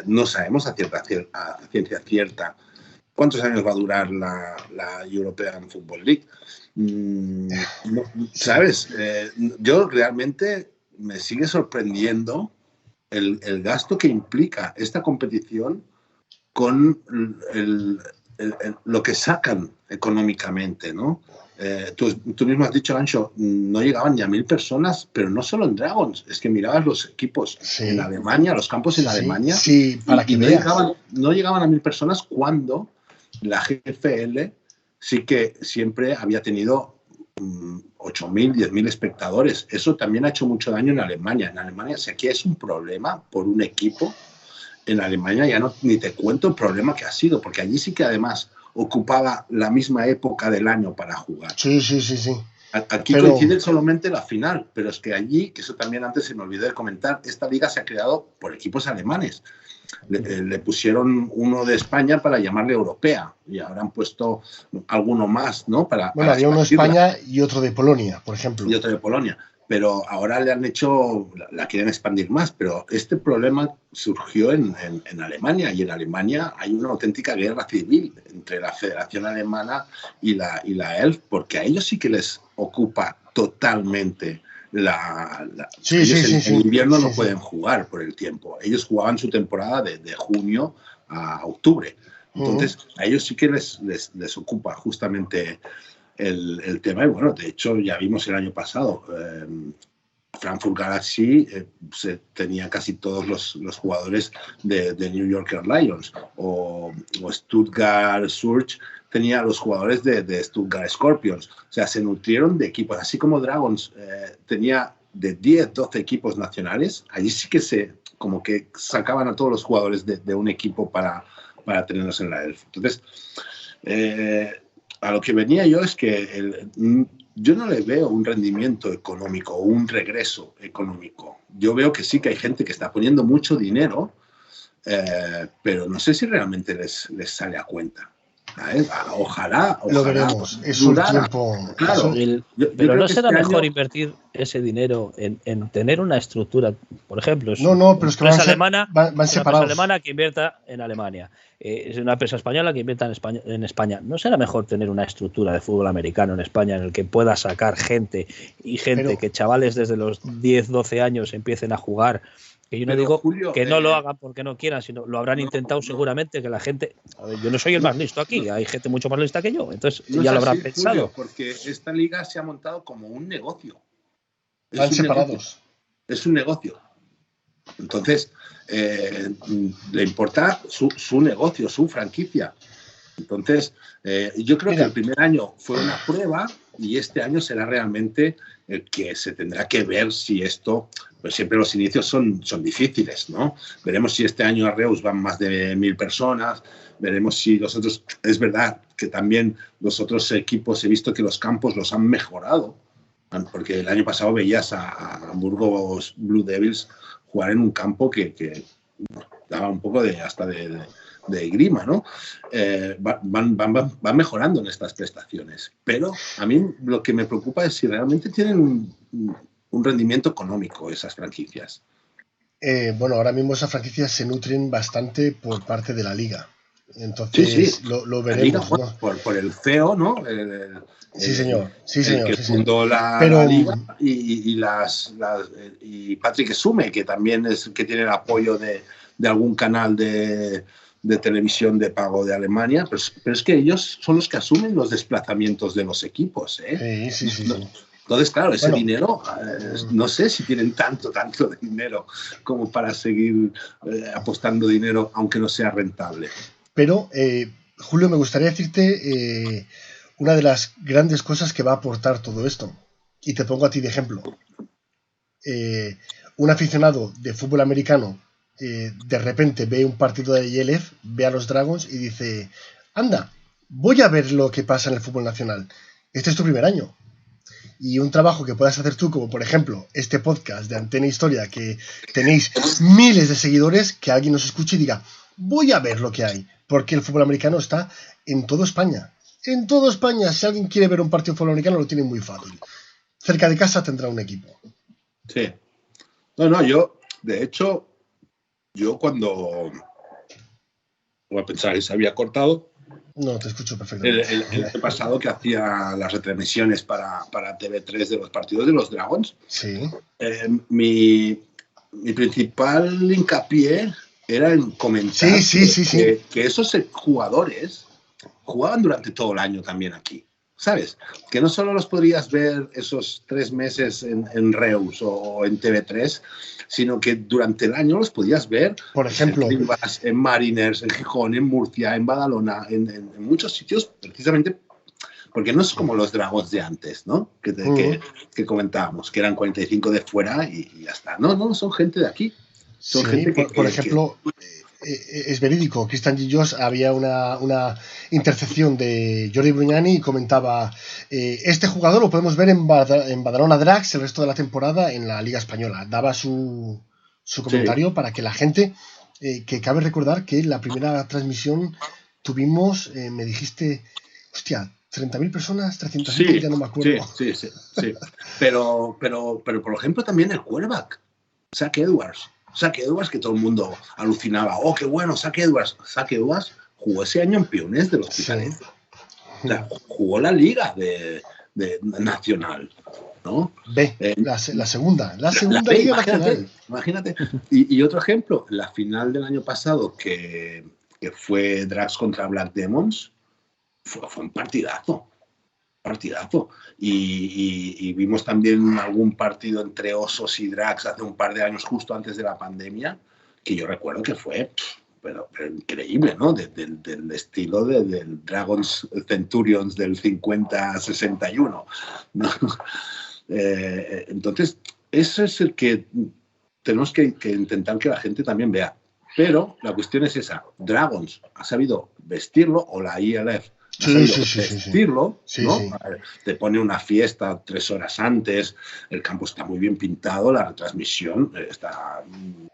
no sabemos a ciencia cierta cuántos años va a durar la European Football League. No, ¿sabes? Yo realmente me sigue sorprendiendo el gasto que implica esta competición con lo que sacan económicamente, ¿no? Tú mismo has dicho, Ancho, no llegaban ni a 1.000 personas, pero no solo en Dragons, es que mirabas los equipos en Alemania, los campos en Alemania, para que no llegaban a 1.000 personas cuando la GFL sí que siempre había tenido 8.000, 10.000 espectadores. Eso también ha hecho mucho daño en Alemania. En Alemania, si aquí es un problema por un equipo, en Alemania ya no ni te cuento el problema que ha sido, porque allí sí que además ocupaba la misma época del año para jugar. Sí. Aquí coincide solamente la final, pero es que allí, que eso también antes se me olvidó de comentar, esta liga se ha creado por equipos alemanes. Le pusieron uno de España para llamarle europea y ahora han puesto alguno más, ¿no? Bueno, había uno de España y otro de Polonia, por ejemplo. Y otro de Polonia. Pero ahora le han hecho, la quieren expandir más, pero este problema surgió en Alemania, y en Alemania hay una auténtica guerra civil entre la Federación Alemana y la ELF, porque a ellos sí que les ocupa totalmente ellos en invierno no pueden jugar por el tiempo. Ellos jugaban su temporada de junio a octubre. Entonces, a ellos sí que les ocupa justamente el tema. Y bueno, de hecho, ya vimos el año pasado, Frankfurt Galaxy tenía casi todos los jugadores de New Yorker Lions, o Stuttgart Surge tenía los jugadores de Stuttgart Scorpions. O sea, se nutrieron de equipos. Así como Dragons tenía de 10, 12 equipos nacionales, allí sí que como que sacaban a todos los jugadores de un equipo para tenerlos en la ELF. Entonces, a lo que venía yo es que yo no le veo un rendimiento económico o un regreso económico. Yo veo que sí que hay gente que está poniendo mucho dinero, pero no sé si realmente les sale a cuenta. Ojalá lo veremos. Es un tiempo. Claro. Pero no será mejor invertir ese dinero en tener una estructura, por ejemplo. No, pero es que van separados. Van una separados. empresa alemana que invierta en Alemania. Es una empresa española que invierta en España. ¿No será mejor tener una estructura de fútbol americano en España en el que pueda sacar gente que chavales desde los 10, 12 años empiecen a jugar? Que yo no digo, Julio, que no lo hagan porque no quieran, sino lo habrán intentado seguramente, que la gente... A ver, yo no soy el más listo aquí, hay gente mucho más lista que yo, entonces ya lo habrán pensado. Julio, porque esta liga se ha montado como un negocio. Están separados. Es un negocio. Entonces, le importa su negocio, su franquicia. Entonces, yo creo que el primer año fue una prueba, y este año será realmente el que se tendrá que ver si esto... Pues siempre los inicios son difíciles, ¿no? Veremos si este año a Reus van más de 1.000 personas, veremos si los otros... Es verdad que también los otros equipos, he visto que los campos los han mejorado, porque el año pasado veías a Hamburgo Blue Devils jugar en un campo que daba un poco de grima, ¿no? Van mejorando en estas prestaciones, pero a mí lo que me preocupa es si realmente tienen un rendimiento económico esas franquicias. Bueno, ahora mismo esas franquicias se nutren bastante por parte de la liga. Entonces sí. Lo veremos. La liga, ¿no? por el CEO, ¿no? Sí, señor. El que fundó la liga, y Patrick Sume, que también que tiene el apoyo de algún canal de televisión de pago de Alemania, pero es que ellos son los que asumen los desplazamientos de los equipos, ¿eh? Sí. Entonces, claro, ese dinero, no sé si tienen tanto dinero como para seguir apostando dinero, aunque no sea rentable. Pero, Julio, me gustaría decirte una de las grandes cosas que va a aportar todo esto. Y te pongo a ti de ejemplo. Un aficionado de fútbol americano de repente ve un partido de ILF, ve a los Dragons y dice, anda, voy a ver lo que pasa en el fútbol nacional. Este es tu primer año. Y un trabajo que puedas hacer tú, como por ejemplo este podcast de Antena Historia, que tenéis miles de seguidores, que alguien nos escuche y diga, voy a ver lo que hay, porque el fútbol americano está en toda España. En toda España, si alguien quiere ver un partido de fútbol americano, lo tiene muy fácil. Cerca de casa tendrá un equipo. Sí. No, yo cuando... Voy a pensar que se había cortado. No, te escucho perfectamente. El año pasado que hacía las retransmisiones para TV3 de los partidos de los Dragons. Sí. Mi principal hincapié era en comentar que esos jugadores jugaban durante todo el año también aquí, ¿sabes? Que no solo los podrías ver esos 3 meses en Reus o en TV3, sino que durante el año los podías ver, por ejemplo, en Rivas, en Mariners, en Gijón, en Murcia, en Badalona, en muchos sitios, precisamente porque no es como los Dragons de antes, ¿no? Que comentábamos, que eran 45 de fuera y ya está. No, son gente de aquí. Son gente por ejemplo, es verídico. Cristian Gillos había una intercepción de Jordi Brugnani y comentaba: este jugador lo podemos ver en Badalona Drags el resto de la temporada en la Liga Española. Daba su comentario para que la gente, que cabe recordar que en la primera transmisión tuvimos, me dijiste, hostia, 30.000 personas, 300.000, ya no me acuerdo. Sí. Pero, por ejemplo, también el quarterback, Zach Edwards, que todo el mundo alucinaba. ¡Oh, qué bueno, Zach Edwards! Zach Edwards jugó ese año en Piones de los Hospitales. Sí. O sea, jugó la liga de nacional, ¿no? La segunda liga nacional. Imagínate. Y otro ejemplo, la final del año pasado que fue Drags contra Black Demons, fue un partidazo. Y vimos también algún partido entre Osos y Drags hace un par de años, justo antes de la pandemia, que yo recuerdo que fue pero increíble, ¿no? Del estilo del Dragons Centurions del 50-61, ¿no? Entonces, eso es el que tenemos que intentar que la gente también vea. Pero la cuestión es esa: Dragons ha sabido vestirlo, o la ILF vestirlo, ¿no? Sí. Te pone una fiesta 3 horas antes, el campo está muy bien pintado, la retransmisión está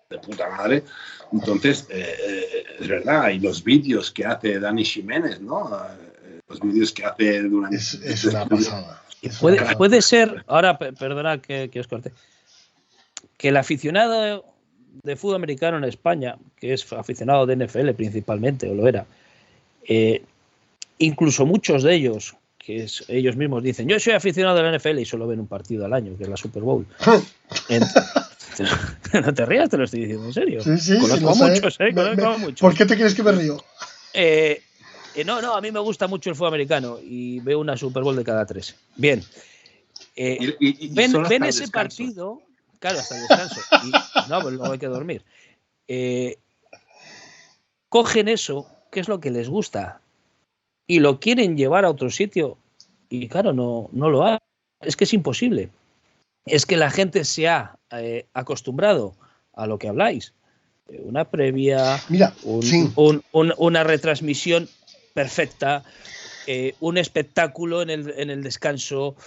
de puta madre. Entonces, es verdad, y los vídeos que hace Dani Ximénez, ¿no? Los vídeos que hace durante... Es una pasada. Puede ser, ahora, perdona que os corte, que el aficionado de fútbol americano en España, que es aficionado de NFL principalmente, o lo era, incluso muchos de ellos, ellos mismos dicen: yo soy aficionado de la NFL, y solo ven un partido al año, que es la Super Bowl. No te rías, te lo estoy diciendo en serio. Sí, conozco muchos, conozco muchos. ¿Por qué te crees que me río? No, a mí me gusta mucho el fútbol americano y veo una Super Bowl de cada 3. Bien. Ven ese partido, claro, hasta el descanso. No, pues luego hay que dormir. Cogen eso, que es lo que les gusta, y lo quieren llevar a otro sitio, y claro, no lo hay. Es que es imposible. Es que la gente se ha acostumbrado a lo que habláis. Una previa, mira, una retransmisión perfecta, un espectáculo en el descanso.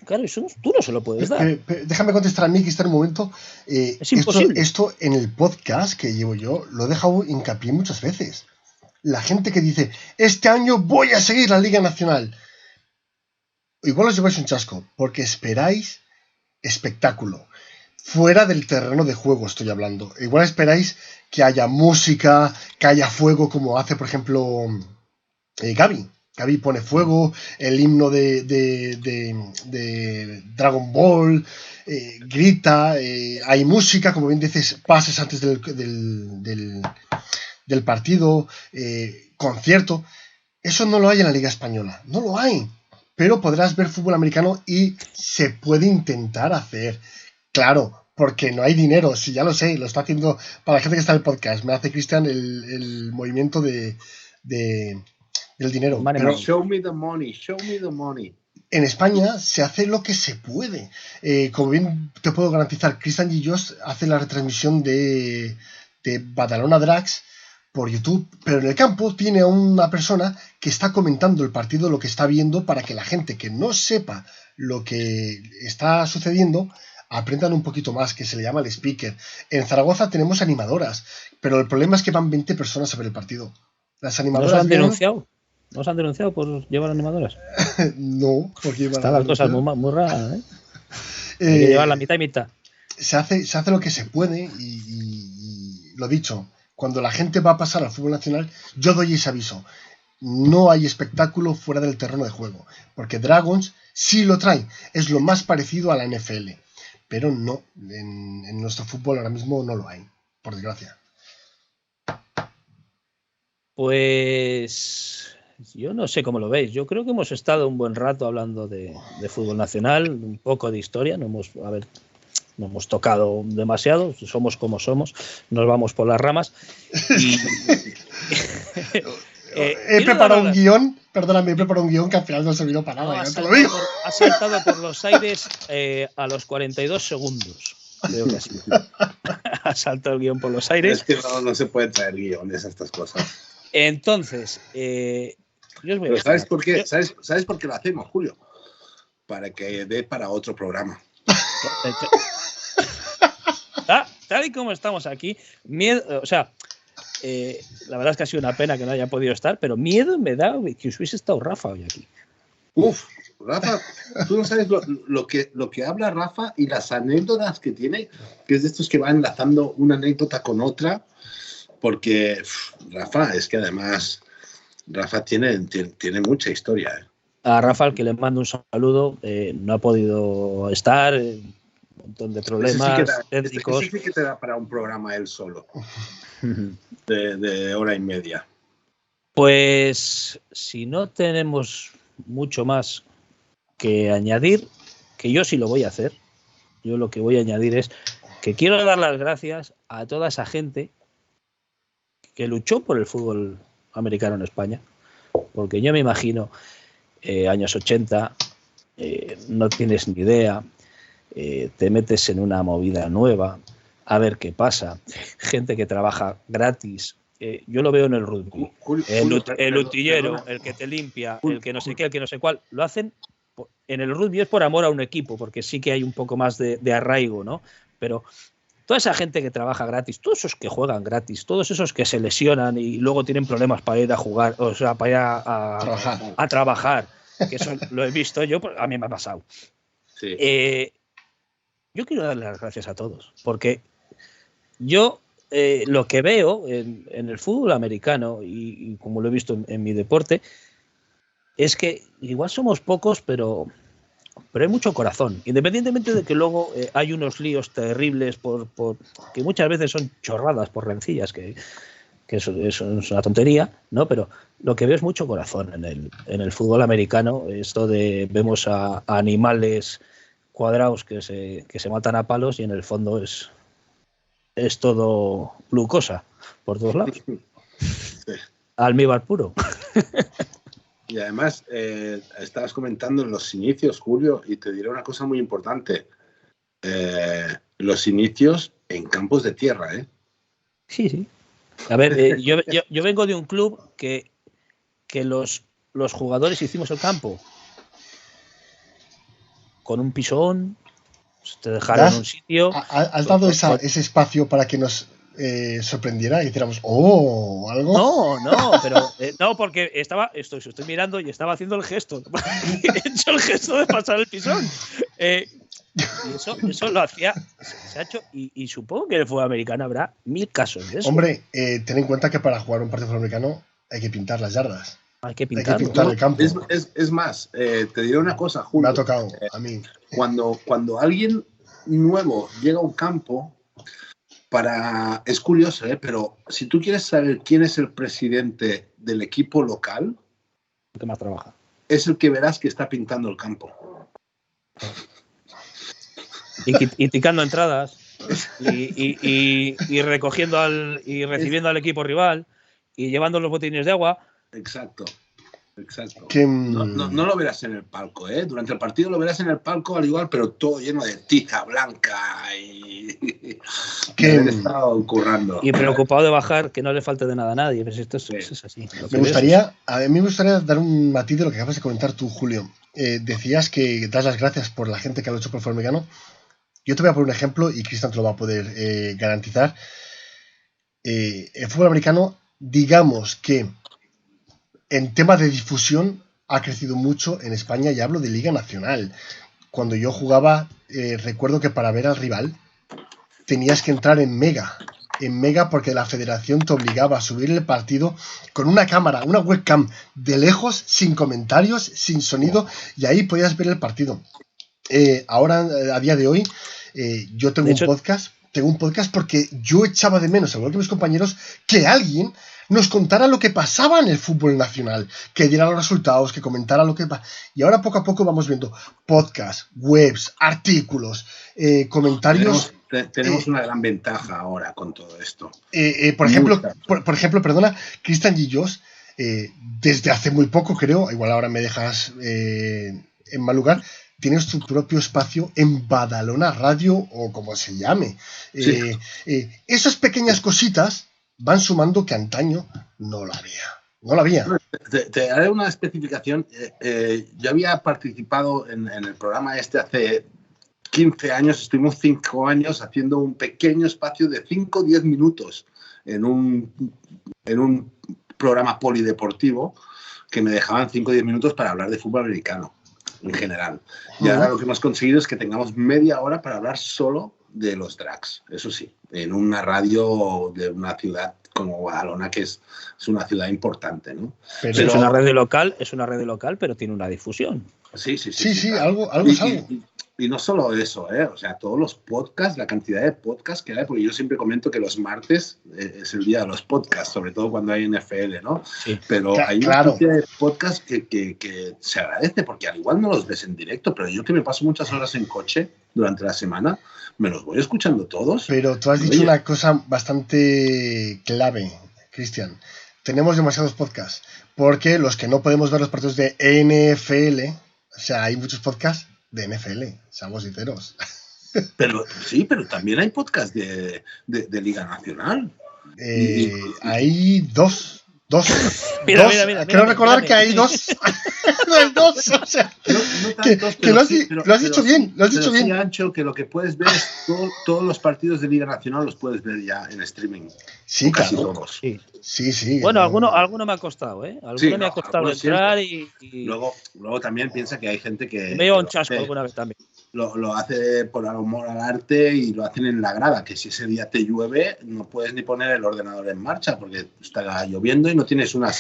Claro, eso tú no se lo puedes dar. Déjame contestar a mí, que está en un momento. Es imposible. Esto en el podcast que llevo yo lo he dejado hincapié muchas veces. La gente que dice: este año voy a seguir la Liga Nacional. Igual os lleváis un chasco, porque esperáis espectáculo. Fuera del terreno de juego estoy hablando. Igual esperáis que haya música, que haya fuego, como hace, por ejemplo, Gaby. Gaby pone fuego, el himno de Dragon Ball, grita, hay música, como bien dices, pases antes del partido, concierto. Eso no lo hay en la Liga Española, no lo hay. Pero podrás ver fútbol americano y se puede intentar hacer. Claro, porque no hay dinero, sí, ya lo sé, lo está haciendo para la gente que está en el podcast. Me hace Cristian el movimiento del dinero. Pero show me the money. En España se hace lo que se puede. Como bien te puedo garantizar, Cristian Gillos hace la retransmisión de Badalona Drags por YouTube, pero en el campo tiene a una persona que está comentando el partido, lo que está viendo, para que la gente que no sepa lo que está sucediendo aprendan un poquito más, que se le llama el speaker. En Zaragoza tenemos animadoras, pero el problema es que van 20 personas a ver el partido. Las animadoras ¿No os han denunciado por llevar animadoras? No, porque están las cosas muy raras, ¿eh? Hay que llevar la mitad y mitad. Se hace lo que se puede y lo dicho, cuando la gente va a pasar al fútbol nacional, yo doy ese aviso. No hay espectáculo fuera del terreno de juego, porque Dragons sí lo trae, es lo más parecido a la NFL, pero no, en nuestro fútbol ahora mismo no lo hay, por desgracia. Pues yo no sé cómo lo veis. Yo creo que hemos estado un buen rato hablando de fútbol nacional, un poco de historia. No hemos tocado demasiado. Somos como somos. Nos vamos por las ramas. Y, he preparado un guión. Perdóname, he preparado un guión que al final no ha servido para nada. Ya te lo digo. Ha saltado por los aires a los 42 segundos. Creo que así. Ha saltado el guión por los aires. Es que no se puede traer guiones a estas cosas. Entonces, yo os voy a ¿sabes por qué? ¿Sabes por qué lo hacemos, Julio? Para que dé para otro programa. Tal y como estamos aquí, miedo, o sea, la verdad es que ha sido una pena que no haya podido estar, pero miedo me da que os hubiese estado Rafa hoy aquí. Uf, Rafa, tú no sabes lo que habla Rafa y las anécdotas que tiene, que es de estos que va enlazando una anécdota con otra. Porque Rafa, es que además Rafa tiene mucha historia. A Rafa, al que le mando un saludo, no ha podido estar, un montón de problemas técnicos. Sí que te da para un programa él solo, de hora y media. Pues si no tenemos mucho más que añadir, que yo sí lo voy a hacer, yo lo que voy a añadir es que quiero dar las gracias a toda esa gente que luchó por el fútbol americano en España, porque yo me imagino años 80, no tienes ni idea, te metes en una movida nueva, a ver qué pasa, gente que trabaja gratis, yo lo veo en el rugby, el utillero, el que te limpia, el que no sé qué, el que no sé cuál, lo hacen, en el rugby es por amor a un equipo, porque sí que hay un poco más de arraigo, ¿no? Pero toda esa gente que trabaja gratis, todos esos que juegan gratis, todos esos que se lesionan y luego tienen problemas para ir a jugar, o sea, para ir a trabajar, que eso lo he visto yo, a mí me ha pasado. Sí. Yo quiero darle las gracias a todos, porque yo lo que veo en el fútbol americano, y como lo he visto en mi deporte, es que igual somos pocos, pero hay mucho corazón, independientemente de que luego hay unos líos terribles que muchas veces son chorradas por rencillas, que eso es una tontería, ¿no? Pero lo que veo es mucho corazón en el fútbol americano, esto de vemos a animales cuadrados que se matan a palos y en el fondo es todo glucosa por todos lados. Sí. Almíbar puro. Y además, estabas comentando los inicios, Julio, y te diré una cosa muy importante. Los inicios en campos de tierra, ¿eh? Sí, sí. A ver, yo vengo de un club que los jugadores hicimos el campo con un pisón, te dejaron en un sitio. ¿Has dado ese espacio para que nos sorprendiera y hiciéramos algo? No, pero no, porque estoy mirando y estaba haciendo el gesto. He hecho el gesto de pasar el pisón. Y eso lo hacía, se ha hecho, y supongo que en el fútbol americano habrá 1000 casos de eso. Hombre, ten en cuenta que para jugar un partido de fútbol americano hay que pintar las yardas. Hay que pintar el campo. Es más, te diré una cosa, Julio. Me ha tocado a mí. Cuando alguien nuevo llega a un campo, es curioso, pero si tú quieres saber quién es el presidente del equipo local, el que más trabaja, es el que verás que está pintando el campo. Y ticando entradas y recogiendo y recibiendo al equipo rival y llevando los botellines de agua. Exacto. No lo verás en el palco, ¿eh? Durante el partido lo verás en el palco al igual, pero todo lleno de tiza blanca y estado currando. Y preocupado de bajar, que no le falte de nada a nadie. Pues esto es así. A mí me gustaría dar un matiz de lo que acabas de comentar tú, Julio. Decías que das las gracias por la gente que ha hecho por el fútbol americano. Yo te voy a poner un ejemplo y Cristian te lo va a poder garantizar. El fútbol americano, digamos que en tema de difusión ha crecido mucho en España, y hablo de Liga Nacional. Cuando yo jugaba, recuerdo que para ver al rival tenías que entrar en Mega en Mega porque la federación te obligaba a subir el partido con una cámara, una webcam de lejos, sin comentarios, sin sonido, y ahí podías ver el partido. Ahora, a día de hoy, yo tengo un podcast porque yo echaba de menos, al igual que mis compañeros, que alguien nos contara lo que pasaba en el fútbol nacional, que diera los resultados, que comentara lo que pasa. Y ahora poco a poco vamos viendo podcasts, webs, artículos, comentarios. Tenemos una gran ventaja ahora con todo esto. Por ejemplo, perdona, Cristian Guillos, desde hace muy poco, creo, igual ahora me dejas en mal lugar, tienes tu propio espacio en Badalona Radio o como se llame. Sí. Esas pequeñas cositas van sumando que antaño no la había. Te haré una especificación. Yo había participado en el programa este hace 15 años, estuvimos 5 años haciendo un pequeño espacio de 5 o 10 minutos en un programa polideportivo que me dejaban 5 o 10 minutos para hablar de fútbol americano en general. Y ahora lo que hemos conseguido es que tengamos media hora para hablar solo de los drags, eso sí, en una radio de una ciudad como Badalona, que es una ciudad importante, ¿no? Pero es una radio local, pero tiene una difusión. Sí, claro. algo es algo. Y no solo eso, o sea, todos los podcasts, la cantidad de podcasts que hay, porque yo siempre comento que los martes es el día de los podcasts, sobre todo cuando hay NFL, ¿no? Sí. Pero hay una cantidad de podcasts que se agradece, porque al igual no los ves en directo, pero yo que me paso muchas horas en coche durante la semana, me los voy escuchando todos. Pero tú has dicho una cosa bastante clave, Cristian. Tenemos demasiados podcasts, porque los que no podemos ver los partidos de NFL, o sea, hay muchos podcasts de NFL, seamos sinceros. Pero también hay podcasts de Liga Nacional. Hay dos. Mira, Quiero recordar que hay dos. Hay dos, o sea, lo has dicho bien. Sí, Ancho, que lo que puedes ver es todos los partidos de Liga Nacional los puedes ver ya en streaming. Sí, casi claro. todos. Sí. Bueno, alguno me ha costado, ¿eh? Me ha costado entrar y... Luego también piensa que hay gente que... Me lleva un chasco alguna vez también. Lo hace por amor al arte y lo hacen en la grada, que si ese día te llueve no puedes ni poner el ordenador en marcha porque está lloviendo y no tienes una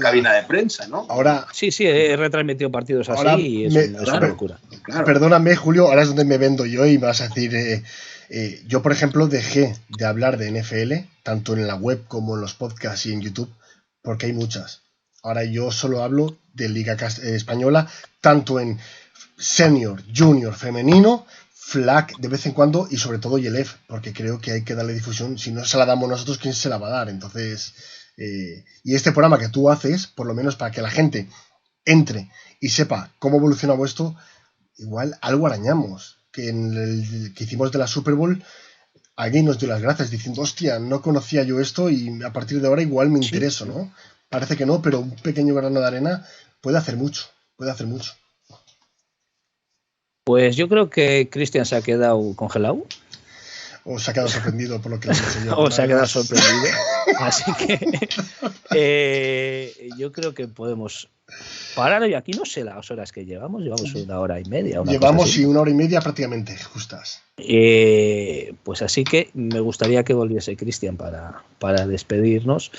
cabina de prensa, ¿no? Ahora, sí, he retransmitido partidos así y es una locura. Claro. Perdóname, Julio, ahora es donde me vendo yo y me vas a decir... yo, por ejemplo, dejé de hablar de NFL, tanto en la web como en los podcasts y en YouTube, porque hay muchas. Ahora yo solo hablo de Liga Española, tanto en senior, junior, femenino, flag de vez en cuando y sobre todo YELEF, porque creo que hay que darle difusión. Si no se la damos nosotros, ¿quién se la va a dar? Entonces, y este programa que tú haces, por lo menos para que la gente entre y sepa cómo evoluciona esto, igual algo arañamos. Que en el que hicimos de la Super Bowl, alguien nos dio las gracias diciendo, hostia, no conocía yo esto y a partir de ahora igual me intereso, ¿no? Parece que no, pero un pequeño grano de arena puede hacer mucho. Pues yo creo que Cristian se ha quedado congelado. O se ha quedado sorprendido por lo que le he dicho yo. O se ha quedado sorprendido. Así que yo creo que podemos parar. Y aquí no sé las horas que llevamos 1 hora y media. Llevamos 1 hora y media prácticamente, justas. Pues así que me gustaría que volviese Cristian para despedirnos.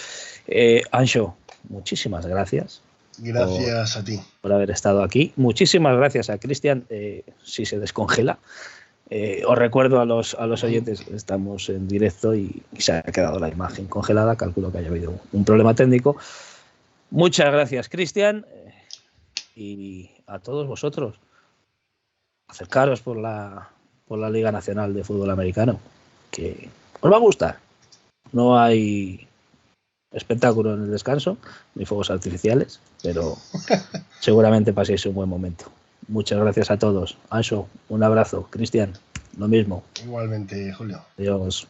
Anxo, muchísimas gracias. Gracias a ti. Por haber estado aquí. Muchísimas gracias a Cristian. Si se descongela. Os recuerdo a los oyentes, estamos en directo y se ha quedado la imagen congelada. Calculo que haya habido un problema técnico. Muchas gracias, Cristian. Y a todos vosotros, acercaros por la Liga Nacional de Fútbol Americano, que os va a gustar. No hay espectáculo en el descanso, ni fuegos artificiales, pero seguramente paséis un buen momento. Muchas gracias a todos. Anxo, un abrazo. Cristian, lo mismo. Igualmente, Julio. Adiós.